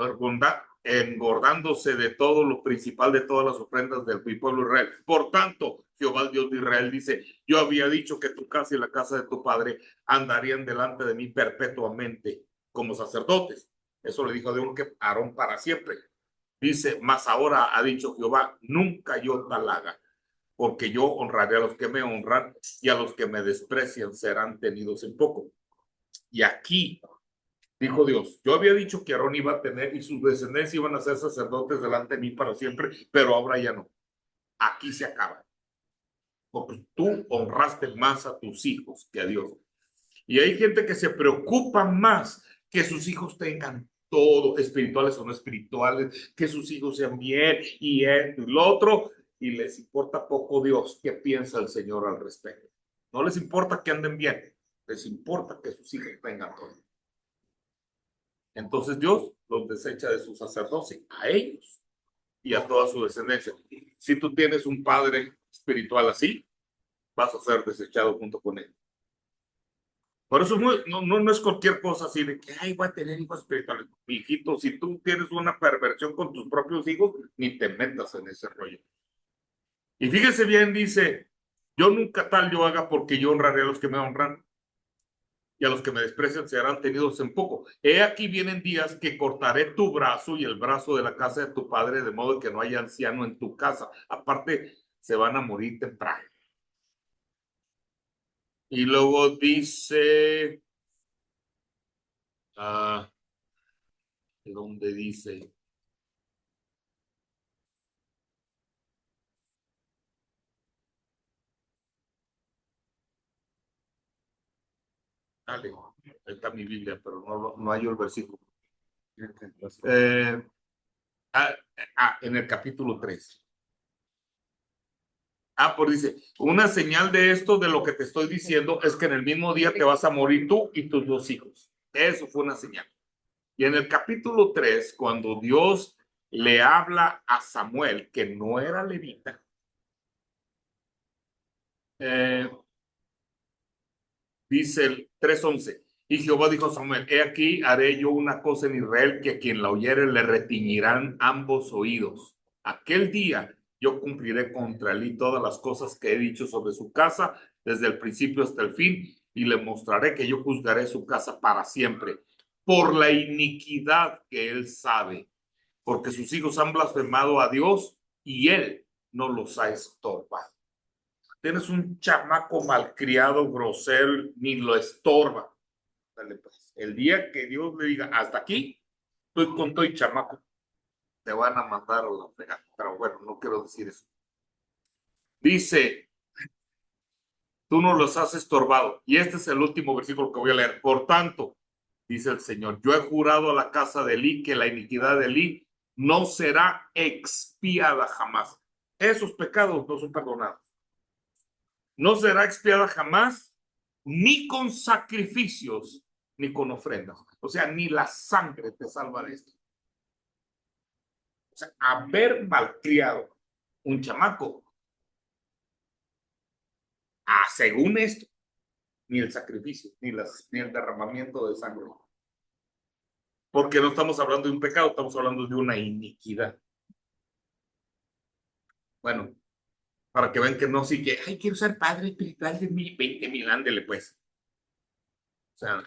todo lo principal de todas las ofrendas del pueblo de Israel. Por tanto, Jehová, el Dios de Israel, dice, yo había dicho que tu casa y la casa de tu padre andarían delante de mí perpetuamente como sacerdotes. Eso le dijo a Aarón para siempre. Dice, mas ahora ha dicho Jehová, nunca yo tal haga, porque yo honraré a los que me honran y a los que me desprecian serán tenidos en poco. Y aquí dijo Dios, yo había dicho que Aarón iba a tener y sus descendencias iban a ser sacerdotes delante de mí para siempre, pero ahora ya no. Aquí se acaba. Porque tú honraste más a tus hijos que a Dios. Y hay gente que se preocupa más que sus hijos tengan todo, espirituales o no espirituales, que sus hijos sean bien y esto y lo otro, y les importa poco Dios qué piensa el Señor al respecto. No les importa que anden bien, les importa que sus hijos tengan todo. Entonces Dios los desecha de su sacerdocio, a ellos y a toda su descendencia. Si tú tienes un padre espiritual así, vas a ser desechado junto con él. Por eso no es cualquier cosa así de que, ay, voy a tener hijos espirituales. Hijito, si tú tienes una perversión con tus propios hijos, ni te metas en ese rollo. Y fíjese bien, dice, yo nunca tal yo haga porque yo honraré a los que me honran y a los que me desprecian serán tenidos en poco. He aquí vienen días que cortaré tu brazo y el brazo de la casa de tu padre, de modo que no haya anciano en tu casa. Aparte, se van a morir temprano. Y luego dice, ¿dónde dice? Dale, ahí está mi Biblia, pero no hay el versículo. En el capítulo 3. Pues dice, una señal de esto, de lo que te estoy diciendo, es que en el mismo día te vas a morir tú y tus dos hijos. Eso fue una señal. Y en el capítulo 3, cuando Dios le habla a Samuel, que no era levita, dice el 3:11, y Jehová dijo a Samuel, he aquí, haré yo una cosa en Israel, que a quien la oyere le retiñirán ambos oídos. Aquel día yo cumpliré contra él todas las cosas que he dicho sobre su casa, desde el principio hasta el fin, y le mostraré que yo juzgaré su casa para siempre, por la iniquidad que él sabe, porque sus hijos han blasfemado a Dios, y él no los ha estorbado. Tienes un chamaco malcriado, grosero, ni lo estorba. Dale, pues. El día que Dios le diga, hasta aquí, estoy con todo y chamaco, te van a mandar a la fregada. Pero bueno, no quiero decir eso. Dice, tú no los has estorbado. Y este es el último versículo que voy a leer. Por tanto, dice el Señor, yo he jurado a la casa de Elí que la iniquidad de Elí no será expiada jamás. Esos pecados no son perdonados. No será expiada jamás, ni con sacrificios, ni con ofrendas. O sea, ni la sangre te salva de esto. O sea, haber malcriado un chamaco, según esto, ni el sacrificio, ni el derramamiento de sangre. Porque no estamos hablando de un pecado, estamos hablando de una iniquidad. Bueno, para que vean que no, sí que, ay, quiero ser padre espiritual de 20,000, ándele pues. O sea,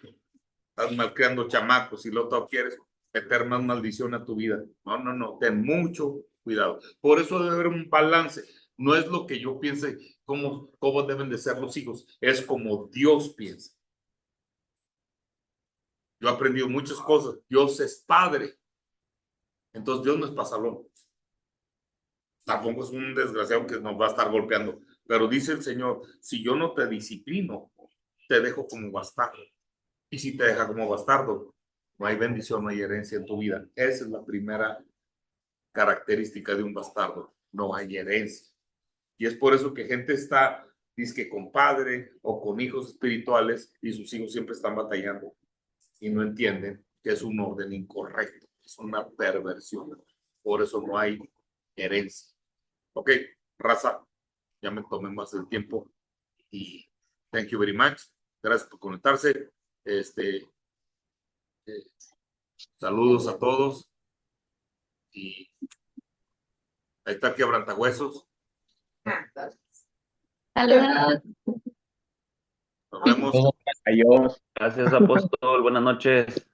estás malcriando chamacos y lo otro quieres meter más maldición a tu vida. No, ten mucho cuidado. Por eso debe haber un balance. No es lo que yo piense cómo deben de ser los hijos, es como Dios piensa. Yo he aprendido muchas cosas. Dios es padre. Entonces Dios no es pasalón. Tampoco es un desgraciado que nos va a estar golpeando. Pero dice el Señor, si yo no te disciplino, te dejo como bastardo. Y si te deja como bastardo, no hay bendición, no hay herencia en tu vida. Esa es la primera característica de un bastardo. No hay herencia. Y es por eso que gente está, dice, con padre o con hijos espirituales y sus hijos siempre están batallando y no entienden que es un orden incorrecto, es una perversión. Por eso no hay herencia. Ok, raza, ya me tomé más del tiempo y thank you very much. Gracias por conectarse. Saludos a todos y ahí está Quebrantahuesos. Saludos. Nos vemos. Adiós. Gracias, apóstol. Buenas noches.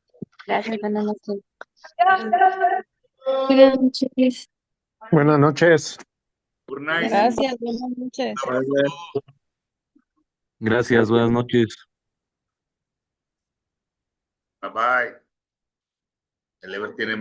Gracias, buenas noches. Buenas noches. Buenas noches. Good night. Gracias, buenas noches. Un abrazo a todos. Gracias, buenas noches. Bye bye. El Ever tiene